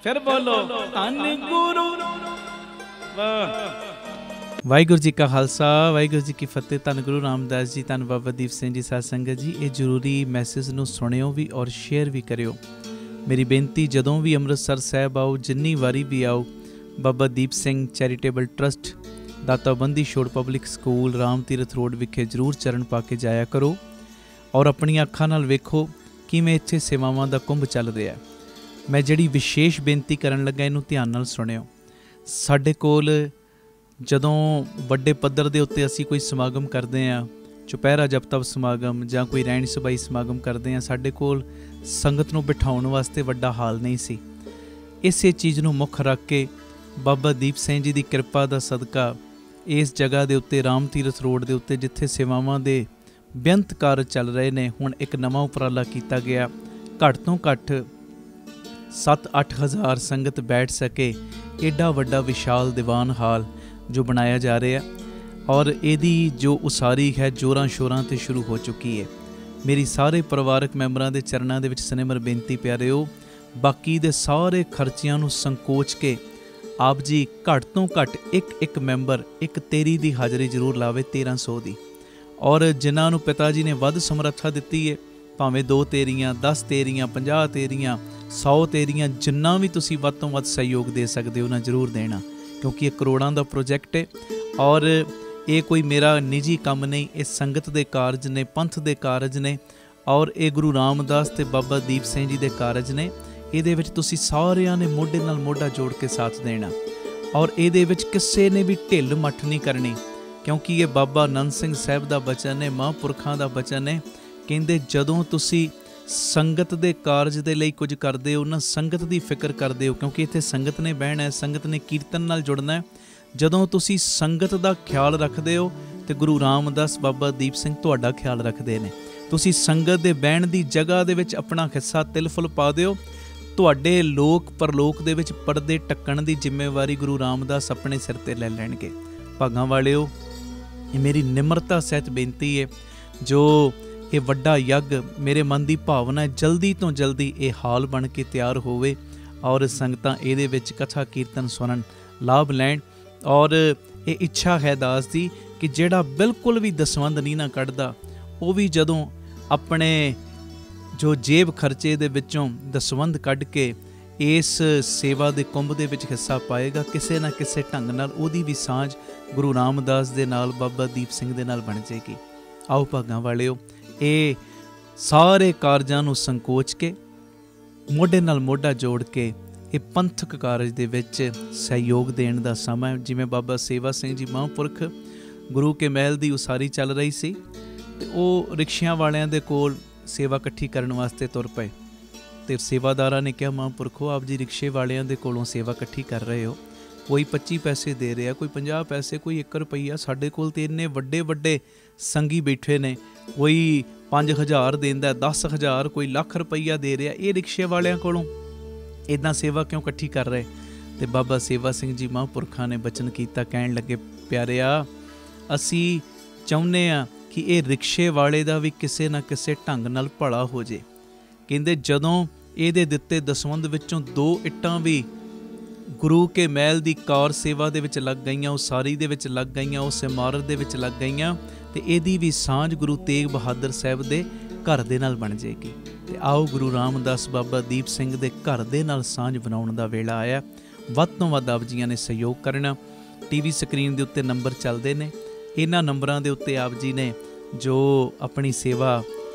फिर बोलो तन गुरु, वाह। ਵਾਹਿਗੁਰੂ ਜੀ ਕਾ ਖਾਲਸਾ, ਵਾਹਿਗੁਰੂ ਜੀ ਕੀ ਫਤਿਹ। ਧੰਨ ਗੁਰੂ ਰਾਮਦਾਸ ਜੀ, ਧੰਨ ਬਾਬਾ ਦੀਪ ਸਿੰਘ ਜੀ ਸਾਧ ਸੰਗਤ ਜੀ, ਇਹ ਜ਼ਰੂਰੀ ਮੈਸੇਜ ਨੂੰ ਸੁਣਿਓ ਵੀ ਔਰ ਸ਼ੇਅਰ ਵੀ ਕਰਿਓ। ਮੇਰੀ ਬੇਨਤੀ, ਜਦੋਂ ਵੀ ਅੰਮ੍ਰਿਤਸਰ ਸਾਹਿਬ ਆਓ, ਜਿੰਨੀ ਵਾਰੀ ਵੀ ਆਓ, ਬਾਬਾ ਦੀਪ ਸਿੰਘ ਚੈਰੀਟੇਬਲ ਟਰਸਟ, ਦਾਤਾਬੰਦੀ ਛੋੜ public school, Ram Tirath road ਵਿਖੇ ਜ਼ਰੂਰ ਚਰਨ ਪਾ ਕੇ ਜਾਇਆ ਕਰੋ ਔਰ ਆਪਣੀਆਂ ਅੱਖਾਂ ਨਾਲ ਵੇਖੋ ਕਿਵੇਂ ਇੱਥੇ ਸੇਵਾਵਾਂ ਦਾ ਕੁੰਭ ਚੱਲ ਰਿਹਾ। ਮੈਂ ਜਿਹੜੀ ਵਿਸ਼ੇਸ਼ ਬੇਨਤੀ ਕਰਨ ਲੱਗਾ, ਇਹਨੂੰ ਧਿਆਨ ਨਾਲ ਸੁਣਿਓ। ਸਾਡੇ ਕੋਲ ਜਦੋਂ ਵੱਡੇ ਪੱਧਰ ਦੇ ਉੱਤੇ ਅਸੀਂ ਕੋਈ ਸਮਾਗਮ ਕਰਦੇ ਹਾਂ, ਚੁਪਹਿਰਾ ਜਪ ਤਪ ਸਮਾਗਮ ਜਾਂ ਕੋਈ ਰਹਿਣ ਸਬਾਈ ਸਮਾਗਮ ਕਰਦੇ ਹਾਂ, ਸਾਡੇ ਕੋਲ ਸੰਗਤ ਨੂੰ ਬਿਠਾਉਣ ਵਾਸਤੇ ਵੱਡਾ ਹਾਲ ਨਹੀਂ ਸੀ। ਇਸੇ ਚੀਜ਼ ਨੂੰ ਮੁੱਖ ਰੱਖ ਕੇ ਬਾਬਾ ਦੀਪ ਸਿੰਘ ਜੀ ਦੀ ਕਿਰਪਾ ਦਾ ਸਦਕਾ ਇਸ ਜਗ੍ਹਾ ਦੇ ਉੱਤੇ ਰਾਮ ਤੀਰਥ ਰੋਡ ਦੇ ਉੱਤੇ ਜਿੱਥੇ ਸੇਵਾਵਾਂ ਦੇ ਬੇਅੰਤ ਕਾਰਜ ਚੱਲ ਰਹੇ ਨੇ, ਹੁਣ ਇੱਕ ਨਵਾਂ ਉਪਰਾਲਾ ਕੀਤਾ ਗਿਆ। ਘੱਟ ਤੋਂ ਘੱਟ 7-8 ਹਜ਼ਾਰ ਸੰਗਤ ਬੈਠ ਸਕੇ ਐਡਾ ਵੱਡਾ ਵਿਸ਼ਾਲ ਦੀਵਾਨ ਹਾਲ ਜੋ ਬਣਾਇਆ ਜਾ ਰਿਹਾ, ਔਰ ਇਹਦੀ ਜੋ ਉਸਾਰੀ ਹੈ ਜ਼ੋਰਾਂ ਸ਼ੋਰਾਂ 'ਤੇ ਸ਼ੁਰੂ ਹੋ ਚੁੱਕੀ ਹੈ। ਮੇਰੀ ਸਾਰੇ ਪਰਿਵਾਰਕ ਮੈਂਬਰਾਂ ਦੇ ਚਰਨਾਂ ਦੇ ਵਿੱਚ ਸਨੇਮਰ ਬੇਨਤੀ ਪਿਆਰਿਓ, ਬਾਕੀ ਦੇ ਸਾਰੇ ਖਰਚਿਆਂ ਨੂੰ ਸੰਕੋਚ ਕੇ ਆਪ ਜੀ ਘੱਟ ਤੋਂ ਘੱਟ ਇੱਕ ਮੈਂਬਰ ਇੱਕ ਤੇਰੀ ਦੀ ਹਾਜ਼ਰੀ ਜ਼ਰੂਰ ਲਾਵੇ, 1300 ਦੀ। ਔਰ ਜਿਨ੍ਹਾਂ ਨੂੰ ਪਿਤਾ ਜੀ ਨੇ ਵੱਧ ਸਮਰੱਥਾ ਦਿੱਤੀ ਹੈ, ਭਾਵੇਂ 2 ਤੇਰੀਆਂ, 10 ਤੇਰੀਆਂ, 50 ਤੇਰੀਆਂ, 100 ਤੇਰੀਆਂ, ਜਿੰਨਾ ਵੀ ਤੁਸੀਂ ਵੱਧ ਤੋਂ ਵੱਧ ਸਹਿਯੋਗ ਦੇ ਸਕਦੇ ਹੋ ਨਾ ਜ਼ਰੂਰ ਦੇਣਾ, ਕਿਉਂਕਿ ਇਹ ਕਰੋੜਾਂ ਦਾ ਪ੍ਰੋਜੈਕਟ ਹੈ। ਔਰ ਇਹ ਕੋਈ ਮੇਰਾ ਨਿੱਜੀ ਕੰਮ ਨਹੀਂ, ਇਹ ਸੰਗਤ ਦੇ ਕਾਰਜ ਨੇ, ਪੰਥ ਦੇ ਕਾਰਜ ਨੇ, ਔਰ ਇਹ ਗੁਰੂ ਰਾਮਦਾਸ ਤੇ ਬਾਬਾ ਦੀਪ ਸਿੰਘ ਜੀ ਦੇ ਕਾਰਜ ਨੇ। ਇਹਦੇ ਵਿੱਚ ਤੁਸੀਂ ਸਾਰਿਆਂ ਨੇ ਮੋਢੇ ਨਾਲ ਮੋਢਾ ਜੋੜ ਕੇ ਸਾਥ ਦੇਣਾ, ਔਰ ਇਹਦੇ ਵਿੱਚ ਕਿਸੇ ਨੇ ਵੀ ਢਿੱਲ ਮੱਠ ਨਹੀਂ ਕਰਨੀ, ਕਿਉਂਕਿ ਇਹ ਬਾਬਾ ਆਨੰਦ ਸਿੰਘ ਸਾਹਿਬ ਦਾ ਬਚਨ ਹੈ, ਮਹਾਂਪੁਰਖਾਂ ਦਾ ਬਚਨ ਹੈ। ਕਹਿੰਦੇ ਜਦੋਂ ਤੁਸੀਂ ਸੰਗਤ ਦੇ ਕਾਰਜ ਦੇ ਲਈ ਕੁਝ ਕਰਦੇ ਹੋ ਨਾ, ਸੰਗਤ ਦੀ ਫਿਕਰ ਕਰਦੇ ਹੋ, ਕਿਉਂਕਿ ਇੱਥੇ ਸੰਗਤ ਨੇ ਬਹਿਣਾ ਹੈ, ਸੰਗਤ ਨੇ ਕੀਰਤਨ ਨਾਲ ਜੁੜਨਾ ਹੈ। ਜਦੋਂ ਤੁਸੀਂ ਸੰਗਤ ਦਾ ਖਿਆਲ ਰੱਖਦੇ ਹੋ ਤੇ ਗੁਰੂ ਰਾਮਦਾਸ ਬਾਬਾ ਦੀਪ ਸਿੰਘ ਤੁਹਾਡਾ ਖਿਆਲ ਰੱਖਦੇ ਨੇ। ਤੁਸੀਂ ਸੰਗਤ ਦੇ ਬਹਿਣ ਦੀ ਜਗ੍ਹਾ ਦੇ ਵਿੱਚ ਆਪਣਾ ਹਿੱਸਾ ਤਿਲ ਫੁੱਲ ਪਾ ਦਿਓ, ਤੁਹਾਡੇ ਲੋਕ ਪਰਲੋਕ ਦੇ ਵਿੱਚ ਪਰਦੇ ਢੱਕਣ ਦੀ ਜ਼ਿੰਮੇਵਾਰੀ ਗੁਰੂ ਰਾਮਦਾਸ ਆਪਣੇ ਸਿਰ ਤੇ ਲੈ ਲੈਣਗੇ। ਭਾਗਾਂ ਵਾਲਿਓ, ਇਹ ਮੇਰੀ ਨਿਮਰਤਾ ਸਹਿਤ ਬੇਨਤੀ ਹੈ, ਜੋ ਇਹ ਵੱਡਾ ਯੱਗ ਮੇਰੇ ਮਨ ਦੀ ਭਾਵਨਾ ਹੈ, ਜਲਦੀ ਤੋਂ ਜਲਦੀ ਇਹ ਹਾਲ ਬਣ ਕੇ ਤਿਆਰ ਹੋਵੇ ਔਰ ਸੰਗਤਾਂ ਇਹਦੇ ਵਿੱਚ ਕਥਾ ਕੀਰਤਨ ਸੁਣਨ, ਲਾਭ ਲੈਣ। ਔਰ ਇਹ ਇੱਛਾ ਹੈ ਦਾਸ ਦੀ ਕਿ ਜਿਹੜਾ ਬਿਲਕੁਲ ਵੀ ਦਸਵੰਧ ਨਹੀਂ ਨਾ ਕੱਢਦਾ, ਉਹ ਵੀ ਜਦੋਂ ਆਪਣੇ ਜੋ ਜੇਬ ਖਰਚੇ ਦੇ ਵਿੱਚੋਂ ਦਸਵੰਧ ਕੱਢ ਕੇ ਇਸ ਸੇਵਾ ਦੇ ਕੁੰਭ ਦੇ ਵਿੱਚ ਹਿੱਸਾ ਪਾਏਗਾ, ਕਿਸੇ ਨਾ ਕਿਸੇ ਢੰਗ ਨਾਲ ਉਹਦੀ ਵੀ ਸਾਂਝ ਗੁਰੂ ਰਾਮਦਾਸ ਦੇ ਨਾਲ, ਬਾਬਾ ਦੀਪ ਸਿੰਘ ਦੇ ਨਾਲ ਬਣ ਜਾਏਗੀ। ਆਓ ਭਾਗਾਂ ਵਾਲਿਓ, ਇਹ ਸਾਰੇ ਕਾਰਜਾਂ ਨੂੰ ਸੰਕੋਚ ਕੇ ਮੋਢੇ ਨਾਲ ਮੋਢਾ ਜੋੜ ਕੇ ਇਹ ਪੰਥਕ ਕਾਰਜ ਦੇ ਵਿੱਚ ਸਹਿਯੋਗ ਦੇਣ ਦਾ ਸਮਾਂ ਹੈ। ਜਿਵੇਂ ਬਾਬਾ ਸੇਵਾ ਸਿੰਘ ਜੀ ਮਹਾਂਪੁਰਖ ਗੁਰੂ ਕੇ ਮਹਿਲ ਦੀ ਉਸਾਰੀ ਚੱਲ ਰਹੀ ਸੀ ਤੇ ਉਹ ਰਿਕਸ਼ਿਆਂ ਵਾਲਿਆਂ ਦੇ ਕੋਲ ਸੇਵਾ ਇਕੱਠੀ ਕਰਨ ਵਾਸਤੇ ਤੁਰ ਪਏ, ਤੇ ਸੇਵਾਦਾਰਾਂ ਨੇ ਕਿਹਾ, ਮਹਾਂਪੁਰਖੋ ਆਪ ਜੀ ਰਿਕਸ਼ੇ ਵਾਲਿਆਂ ਦੇ ਕੋਲੋਂ ਸੇਵਾ ਇਕੱਠੀ ਕਰ ਰਹੇ ਹੋ, ਕੋਈ 25 ਪੈਸੇ ਦੇ ਰਿਹਾ, ਕੋਈ 50 ਪੈਸੇ, ਕੋਈ 1 ਰੁਪਈਆ, ਸਾਡੇ ਕੋਲ ਤੇ ਇੰਨੇ ਵੱਡੇ ਵੱਡੇ ਸੰਗੀ ਬੈਠੇ ਨੇ, ਕੋਈ 5000 ਦਿੰਦਾ, 10,000, ਕੋਈ ਲੱਖ ਰੁਪਈਆ ਦੇ ਰਿਹਾ, ਇਹ ਰਿਕਸ਼ੇ ਵਾਲਿਆਂ ਕੋਲੋਂ ਇੱਦਾਂ ਸੇਵਾ ਕਿਉਂ ਇਕੱਠੀ ਕਰ ਰਹੇ? ਤੇ ਬਾਬਾ ਸੇਵਾ ਸਿੰਘ ਜੀ ਮਹਾਂਪੁਰਖਾਂ ਨੇ ਬਚਨ ਕੀਤਾ, ਕਹਿਣ ਲੱਗੇ, ਪਿਆਰਿਆ ਅਸੀਂ ਚਾਹੁੰਦੇ ਹਾਂ ਕਿ ਇਹ ਰਿਕਸ਼ੇ ਵਾਲੇ ਦਾ ਵੀ ਕਿਸੇ ਨਾ ਕਿਸੇ ਢੰਗ ਨਾਲ ਭਲਾ ਹੋ ਜੇ। ਕਹਿੰਦੇ ਜਦੋਂ ਇਹਦੇ ਦਿੱਤੇ ਦਸਵੰਧ ਵਿੱਚੋਂ 2 ਇੱਟਾਂ ਵੀ ਗੁਰੂ ਕੇ ਮਹਿਲ ਦੀ ਕਾਰ ਸੇਵਾ ਦੇ ਵਿੱਚ ਲੱਗ ਗਈਆਂ, ਉਸਾਰੀ ਦੇ ਵਿੱਚ ਲੱਗ ਗਈਆਂ, ਉਸ ਇਮਾਰਤ ਦੇ ਵਿੱਚ ਲੱਗ ਗਈਆਂ, ਤੇ ਇਹਦੀ ਵੀ ਸਾਂਝ ਗੁਰੂ ਤੇਗ ਬਹਾਦਰ ਸਾਹਿਬ ਦੇ ਘਰ ਦੇ ਨਾਲ ਬਣ ਜਾਏਗੀ। ਤੇ ਆਓ ਗੁਰੂ ਰਾਮਦਾਸ ਬਾਬਾ ਦੀਪ ਸਿੰਘ ਦੇ ਘਰ ਦੇ ਨਾਲ ਸਾਂਝ ਬਣਾਉਣ ਦਾ ਵੇਲਾ ਆਇਆ। ਵੱਧ ਤੋਂ ਵੱਧ ਆਪ ਜੀਆਂ ਨੇ ਸਹਿਯੋਗ ਕਰਨਾ। ਟੀਵੀ ਸਕਰੀਨ ਦੇ ਉੱਤੇ ਨੰਬਰ ਚੱਲਦੇ ਨੇ, ਇਹਨਾਂ ਨੰਬਰਾਂ ਦੇ ਉੱਤੇ ਆਪ ਜੀ ਨੇ ਜੋ ਆਪਣੀ ਸੇਵਾ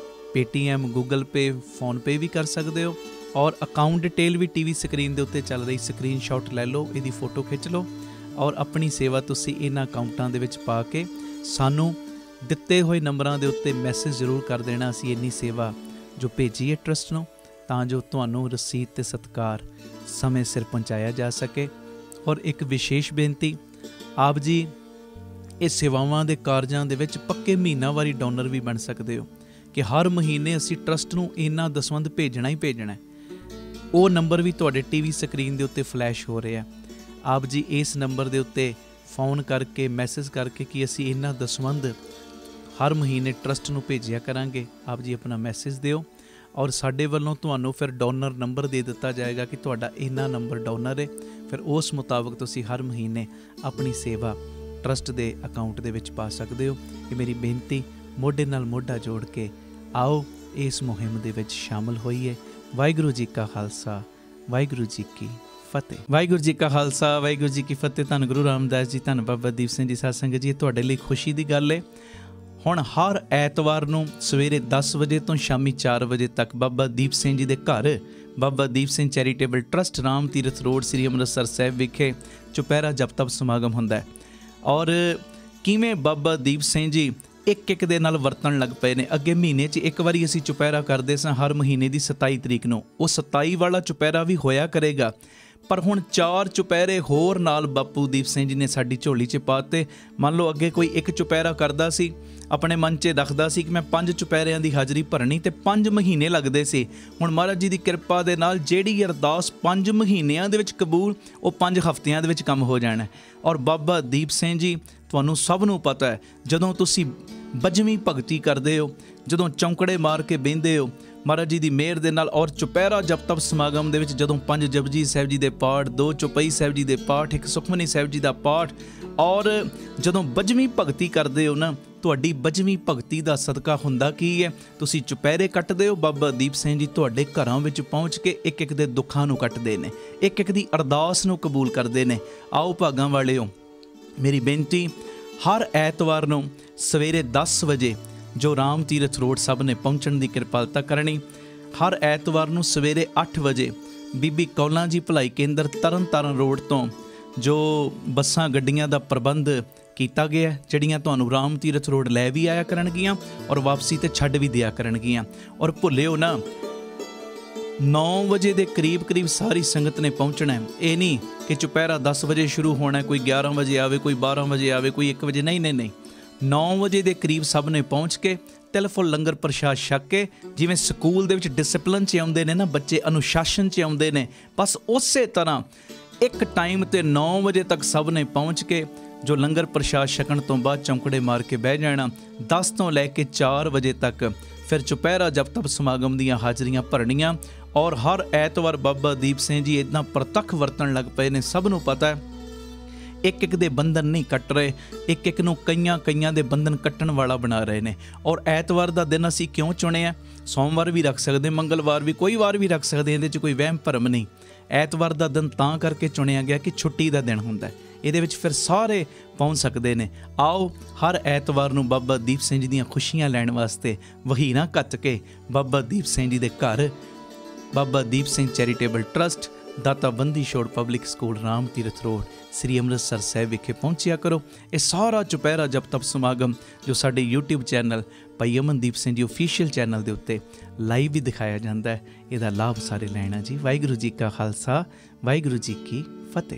ਪੇਟੀਐਮ, ਗੂਗਲ ਪੇ, ਫੋਨਪੇ ਵੀ ਕਰ ਸਕਦੇ ਹੋ, ਔਰ ਅਕਾਊਂਟ ਡਿਟੇਲ ਵੀ ਟੀਵੀ ਸਕਰੀਨ ਦੇ ਉੱਤੇ ਚੱਲ ਰਹੀ, ਸਕਰੀਨਸ਼ਾਟ ਲੈ ਲਓ, ਇਹਦੀ ਫੋਟੋ ਖਿੱਚ ਲਓ, ਔਰ ਆਪਣੀ ਸੇਵਾ ਤੁਸੀਂ ਇਹਨਾਂ ਅਕਾਊਂਟਾਂ ਦੇ ਵਿੱਚ ਪਾ ਕੇ ਸਾਨੂੰ ਦਿੱਤੇ ਹੋਏ ਨੰਬਰਾਂ ਦੇ ਉੱਤੇ ਮੈਸੇਜ ਜ਼ਰੂਰ ਕਰ ਦੇਣਾ। ਅਸੀਂ ਇੰਨੀ ਸੇਵਾ ਜੋ ਭੇਜੀ ਹੈ ਟਰਸਟ ਨੂੰ, ਤਾਂ ਜੋ ਤੁਹਾਨੂੰ ਰਸੀਦ ਤੇ ਸਤਿਕਾਰ ਸਮੇਂ ਸਿਰ ਪਹੁੰਚਾਇਆ ਜਾ ਸਕੇ। ਔਰ ਇੱਕ ਵਿਸ਼ੇਸ਼ ਬੇਨਤੀ, ਆਪ ਜੀ ਇਹ ਸੇਵਾਵਾਂ ਦੇ ਕਾਰਜਾਂ ਦੇ ਵਿੱਚ ਪੱਕੇ ਮਹੀਨਾਵਾਰੀ ਡੋਨਰ ਵੀ ਬਣ ਸਕਦੇ ਹੋ, ਕਿ ਹਰ ਮਹੀਨੇ ਅਸੀਂ ਟਰਸਟ ਨੂੰ ਇੰਨਾ ਦਸਵੰਧ ਭੇਜਣਾ ਹੀ ਭੇਜਣਾ। ਉਹ ਨੰਬਰ ਵੀ ਤੁਹਾਡੇ ਟੀਵੀ ਸਕਰੀਨ ਦੇ ਉੱਤੇ ਫਲੈਸ਼ ਹੋ ਰਿਹਾ। ਆਪ ਜੀ ਇਸ ਨੰਬਰ ਦੇ ਉੱਤੇ ਫੋਨ ਕਰਕੇ, ਮੈਸੇਜ ਕਰਕੇ ਕਿ ਅਸੀਂ ਇੰਨਾ ਦਸਵੰਧ ਹਰ ਮਹੀਨੇ ਟਰਸਟ ਨੂੰ ਭੇਜਿਆ ਕਰਾਂਗੇ, ਆਪ ਜੀ ਆਪਣਾ ਮੈਸੇਜ ਦਿਓ, ਔਰ ਸਾਡੇ ਵੱਲੋਂ ਤੁਹਾਨੂੰ ਫਿਰ ਡੋਨਰ ਨੰਬਰ ਦੇ ਦਿੱਤਾ ਜਾਏਗਾ ਕਿ ਤੁਹਾਡਾ ਇੰਨਾ ਨੰਬਰ ਡੋਨਰ ਹੈ। ਫਿਰ ਉਸ ਮੁਤਾਬਕ ਤੁਸੀਂ ਹਰ ਮਹੀਨੇ ਆਪਣੀ ਸੇਵਾ ਟਰਸਟ ਦੇ ਅਕਾਊਂਟ ਦੇ ਵਿੱਚ ਪਾ ਸਕਦੇ ਹੋ। ਇਹ ਮੇਰੀ ਬੇਨਤੀ, ਮੋਢੇ ਨਾਲ ਮੋਢਾ ਜੋੜ ਕੇ ਆਓ ਇਸ ਮੁਹਿੰਮ ਦੇ ਵਿੱਚ ਸ਼ਾਮਲ ਹੋਈਏ। ਵਾਹਿਗੁਰੂ ਜੀ ਕਾ ਖਾਲਸਾ, ਵਾਹਿਗੁਰੂ ਜੀ ਕੀ ਫਤਿਹ। ਵਾਹਿਗੁਰੂ ਜੀ ਕਾ ਖਾਲਸਾ, ਵਾਹਿਗੁਰੂ ਜੀ ਕੀ ਫਤਿਹ। ਧੰਨ ਗੁਰੂ ਰਾਮਦਾਸ ਜੀ, ਧੰਨ ਬਾਬਾ ਦੀਪ ਸਿੰਘ ਜੀ। ਸਾਧ ਸੰਗਤ ਜੀ, ਤੁਹਾਡੇ ਲਈ ਖੁਸ਼ੀ ਦੀ ਗੱਲ ਹੈ, ਹੁਣ ਹਰ ਐਤਵਾਰ ਨੂੰ ਸਵੇਰੇ 10 ਵਜੇ ਤੋਂ ਸ਼ਾਮੀ 4 ਵਜੇ ਤੱਕ ਬਾਬਾ ਦੀਪ ਸਿੰਘ ਜੀ ਦੇ ਘਰ, Baba Deep Singh charitable trust, Ram Tirath road, ਸ੍ਰੀ ਅੰਮ੍ਰਿਤਸਰ ਸਾਹਿਬ ਵਿਖੇ ਚੁਪਹਿਰਾ ਜਪ ਤਪ ਸਮਾਗਮ ਹੁੰਦਾ ਹੈ। ਔਰ ਕਿਵੇਂ ਬਾਬਾ ਦੀਪ ਸਿੰਘ ਜੀ ਇੱਕ ਦੇ ਨਾਲ ਵਰਤਣ ਲੱਗ ਪਏ ਨੇ। ਅੱਗੇ ਮਹੀਨੇ 'ਚ ਇੱਕ ਵਾਰੀ ਅਸੀਂ ਚੁਪਹਿਰਾ ਕਰਦੇ ਸਾਂ, ਹਰ ਮਹੀਨੇ ਦੀ 27 ਤਰੀਕ ਨੂੰ। ਉਹ 27 ਵਾਲਾ ਚੁਪਹਿਰਾ ਵੀ ਹੋਇਆ ਕਰੇਗਾ, ਪਰ ਹੁਣ 4 ਚੁਪਹਿਰੇ ਹੋਰ ਨਾਲ ਬਾਪੂ ਦੀਪ ਸਿੰਘ ਜੀ ਨੇ ਸਾਡੀ ਝੋਲੀ 'ਚ ਪਾਤੇ। ਮੰਨ ਲਓ ਅੱਗੇ ਕੋਈ ਇੱਕ ਚੁਪਹਿਰਾ ਕਰਦਾ ਸੀ, ਆਪਣੇ ਮਨ 'ਚ ਰੱਖਦਾ ਸੀ ਕਿ ਮੈਂ 5 ਚੁਪਹਿਰਿਆਂ ਦੀ ਹਾਜ਼ਰੀ ਭਰਨੀ ਤੇ 5 ਮਹੀਨੇ ਲੱਗਦੇ ਸੀ। ਹੁਣ ਮਹਾਰਾਜ ਜੀ ਦੀ ਕਿਰਪਾ ਦੇ ਨਾਲ ਜਿਹੜੀ ਅਰਦਾਸ 5 ਮਹੀਨਿਆਂ ਦੇ ਵਿੱਚ ਕਬੂਲ, ਉਹ 5 ਹਫ਼ਤਿਆਂ ਦੇ ਵਿੱਚ ਕੰਮ ਹੋ ਜਾਣਾ। ਔਰ ਬਾਬਾ ਦੀਪ ਸਿੰਘ ਜੀ, ਤੁਹਾਨੂੰ ਸਭ ਨੂੰ ਪਤਾ ਹੈ, ਜਦੋਂ ਤੁਸੀਂ ਬਜਵੀਂ ਭਗਤੀ ਕਰਦੇ ਹੋ, ਜਦੋਂ ਚੌਂਕੜੇ ਮਾਰ ਕੇ ਬਹਿੰਦੇ ਹੋ ਮਹਾਰਾਜ ਜੀ ਦੀ ਮਿਹਰ ਦੇ ਨਾਲ, ਔਰ ਚੁਪਹਿਰਾ ਜਪ ਤਪ ਸਮਾਗਮ ਦੇ ਵਿੱਚ ਜਦੋਂ 5 ਜਪਜੀ ਸਾਹਿਬ ਜੀ ਦੇ ਪਾਠ, 2 ਚੌਪਈ ਸਾਹਿਬ ਜੀ ਦੇ ਪਾਠ, 1 ਸੁਖਮਨੀ ਸਾਹਿਬ ਜੀ ਦਾ ਪਾਠ, ਔਰ ਜਦੋਂ ਬਜਵੀਂ ਭਗਤੀ ਕਰਦੇ ਹੋ ਨਾ, ਤੁਹਾਡੀ ਬਜਵੀਂ ਭਗਤੀ ਦਾ ਸਦਕਾ ਹੁੰਦਾ ਕੀ ਹੈ, ਤੁਸੀਂ ਚੁਪਹਿਰੇ ਕੱਟਦੇ ਹੋ, ਬਾਬਾ ਦੀਪ ਸਿੰਘ ਜੀ ਤੁਹਾਡੇ ਘਰਾਂ ਵਿੱਚ ਪਹੁੰਚ ਕੇ ਇੱਕ ਇੱਕ ਦੇ ਦੁੱਖਾਂ ਨੂੰ ਕੱਟਦੇ ਨੇ, ਇੱਕ ਇੱਕ ਦੀ ਅਰਦਾਸ ਨੂੰ ਕਬੂਲ ਕਰਦੇ ਨੇ। ਆਓ ਭਾਗਾਂ ਵਾਲਿਓ, ਮੇਰੀ ਬੇਨਤੀ, ਹਰ ਐਤਵਾਰ ਨੂੰ ਸਵੇਰੇ 10 ਵਜੇ ਜੋ ਰਾਮ ਤੀਰਥ ਰੋਡ ਸਭ ਨੇ ਪਹੁੰਚਣ ਦੀ ਕਿਰਪਾਲਤਾ ਕਰਨੀ। ਹਰ ਐਤਵਾਰ ਨੂੰ ਸਵੇਰੇ 8 ਵਜੇ ਬੀਬੀ ਕੌਲਾਂ ਜੀ ਭਲਾਈ ਕੇਂਦਰ ਤਰਨ ਤਾਰਨ ਰੋਡ ਤੋਂ ਜੋ ਬੱਸਾਂ ਗੱਡੀਆਂ ਦਾ ਪ੍ਰਬੰਧ ਕੀਤਾ ਗਿਆ, ਜਿਹੜੀਆਂ ਤੁਹਾਨੂੰ ਰਾਮ ਤੀਰਥ ਰੋਡ ਲੈ ਵੀ ਆਇਆ ਕਰਨਗੀਆਂ ਔਰ ਵਾਪਸੀ ਤੇ ਛੱਡ ਵੀ ਦਿਆ ਕਰਨਗੀਆਂ। ਔਰ ਭੁੱਲਿਓ ਨਾ, 9 ਵਜੇ ਦੇ ਕਰੀਬ ਸਾਰੀ ਸੰਗਤ ਨੇ ਪਹੁੰਚਣਾ ਹੈ। ਇਹ ਨਹੀਂ ਕਿ ਚੁਪਹਿਰਾ 10 ਵਜੇ ਸ਼ੁਰੂ ਹੋਣਾ, ਕੋਈ 11 ਵਜੇ ਆਵੇ, ਕੋਈ 12 ਵਜੇ ਆਵੇ, ਕੋਈ 1 ਵਜੇ, ਨਹੀਂ। 9 ਵਜੇ ਦੇ ਕਰੀਬ ਸਭ ਨੇ ਪਹੁੰਚ ਕੇ ਤਿਲ ਫੁੱਲ ਲੰਗਰ ਪ੍ਰਸ਼ਾਦ ਛਕ ਕੇ, ਜਿਵੇਂ ਸਕੂਲ ਦੇ ਵਿੱਚ ਡਿਸਪਲਿਨ 'ਚ ਆਉਂਦੇ ਨੇ ਨਾ ਬੱਚੇ, ਅਨੁਸ਼ਾਸਨ 'ਚ ਆਉਂਦੇ ਨੇ, ਬਸ ਉਸੇ ਤਰ੍ਹਾਂ ਇੱਕ ਟਾਈਮ 'ਤੇ 9 ਵਜੇ ਤੱਕ ਸਭ ਨੇ ਪਹੁੰਚ ਕੇ ਜੋ ਲੰਗਰ ਪ੍ਰਸ਼ਾਦ ਛਕਣ ਤੋਂ ਬਾਅਦ ਚੌਂਕੜੇ ਮਾਰ ਕੇ ਬਹਿ ਜਾਣਾ। 10 ਤੋਂ ਲੈ ਕੇ 4 ਵਜੇ ਤੱਕ ਫਿਰ ਚੁਪਹਿਰਾ ਜਪ ਤਪ ਸਮਾਗਮ ਦੀਆਂ ਹਾਜ਼ਰੀਆਂ ਭਰਨੀਆਂ। ਔਰ ਹਰ ਐਤਵਾਰ ਬਾਬਾ ਦੀਪ ਸਿੰਘ ਜੀ ਇੱਦਾਂ ਪ੍ਰਤੱਖ ਵਰਤਣ ਲੱਗ ਪਏ ਨੇ, ਸਭ ਨੂੰ ਪਤਾ ਹੈ। ਇੱਕ ਦੇ ਬੰਧਨ ਨਹੀਂ ਕੱਟ ਰਹੇ, ਇੱਕ ਨੂੰ ਕਈਆਂ ਦੇ ਬੰਧਨ ਕੱਟਣ ਵਾਲਾ ਬਣਾ ਰਹੇ ਨੇ। ਔਰ ਐਤਵਾਰ ਦਾ ਦਿਨ ਅਸੀਂ ਕਿਉਂ ਚੁਣਿਆ? ਸੋਮਵਾਰ ਵੀ ਰੱਖ ਸਕਦੇ, ਮੰਗਲਵਾਰ ਵੀ, ਕੋਈ ਵਾਰ ਵੀ ਰੱਖ ਸਕਦੇ, ਇਹਦੇ 'ਚ ਕੋਈ ਵਹਿਮ ਭਰਮ ਨਹੀਂ। ਐਤਵਾਰ ਦਾ ਦਿਨ ਤਾਂ ਕਰਕੇ ਚੁਣਿਆ ਗਿਆ ਕਿ ਛੁੱਟੀ ਦਾ ਦਿਨ ਹੁੰਦਾ, ਇਹਦੇ ਵਿੱਚ ਫਿਰ ਸਾਰੇ ਪਹੁੰਚ ਸਕਦੇ ਨੇ। ਆਓ ਹਰ ਐਤਵਾਰ ਨੂੰ ਬਾਬਾ ਦੀਪ ਸਿੰਘ ਜੀ ਦੀਆਂ ਖੁਸ਼ੀਆਂ ਲੈਣ ਵਾਸਤੇ ਵਹੀਰਾਂ ਕੱਤ ਕੇ ਬਾਬਾ ਦੀਪ ਸਿੰਘ ਜੀ ਦੇ ਘਰ, ਬਾਬਾ ਦੀਪ ਸਿੰਘ ਚੈਰੀਟੇਬਲ ਟਰਸਟ, ਦਾਤਾ Bandi Chhor public school, Ram Tirath road, ਸ੍ਰੀ ਅੰਮ੍ਰਿਤਸਰ ਸਾਹਿਬ ਵਿਖੇ ਪਹੁੰਚਿਆ ਕਰੋ। ਇਹ ਸਾਰਾ ਚੁਪਹਿਰਾ ਜਪ ਤਪ ਸਮਾਗਮ ਜੋ ਸਾਡੇ YouTube ਚੈਨਲ ਭਾਈ ਅਮਨਦੀਪ ਸਿੰਘ ਜੀ ਓਫੀਸ਼ੀਅਲ ਚੈਨਲ ਦੇ ਉੱਤੇ ਲਾਈਵ ਵੀ ਦਿਖਾਇਆ ਜਾਂਦਾ ਹੈ। ਇਹਦਾ ਲਾਭ ਸਾਰੇ ਲੈਣਾ ਜੀ। ਵਾਹਿਗੁਰੂ ਜੀ ਕਾ ਖਾਲਸਾ, ਵਾਹਿਗੁਰੂ ਜੀ ਕੀ ਫਤਿਹ।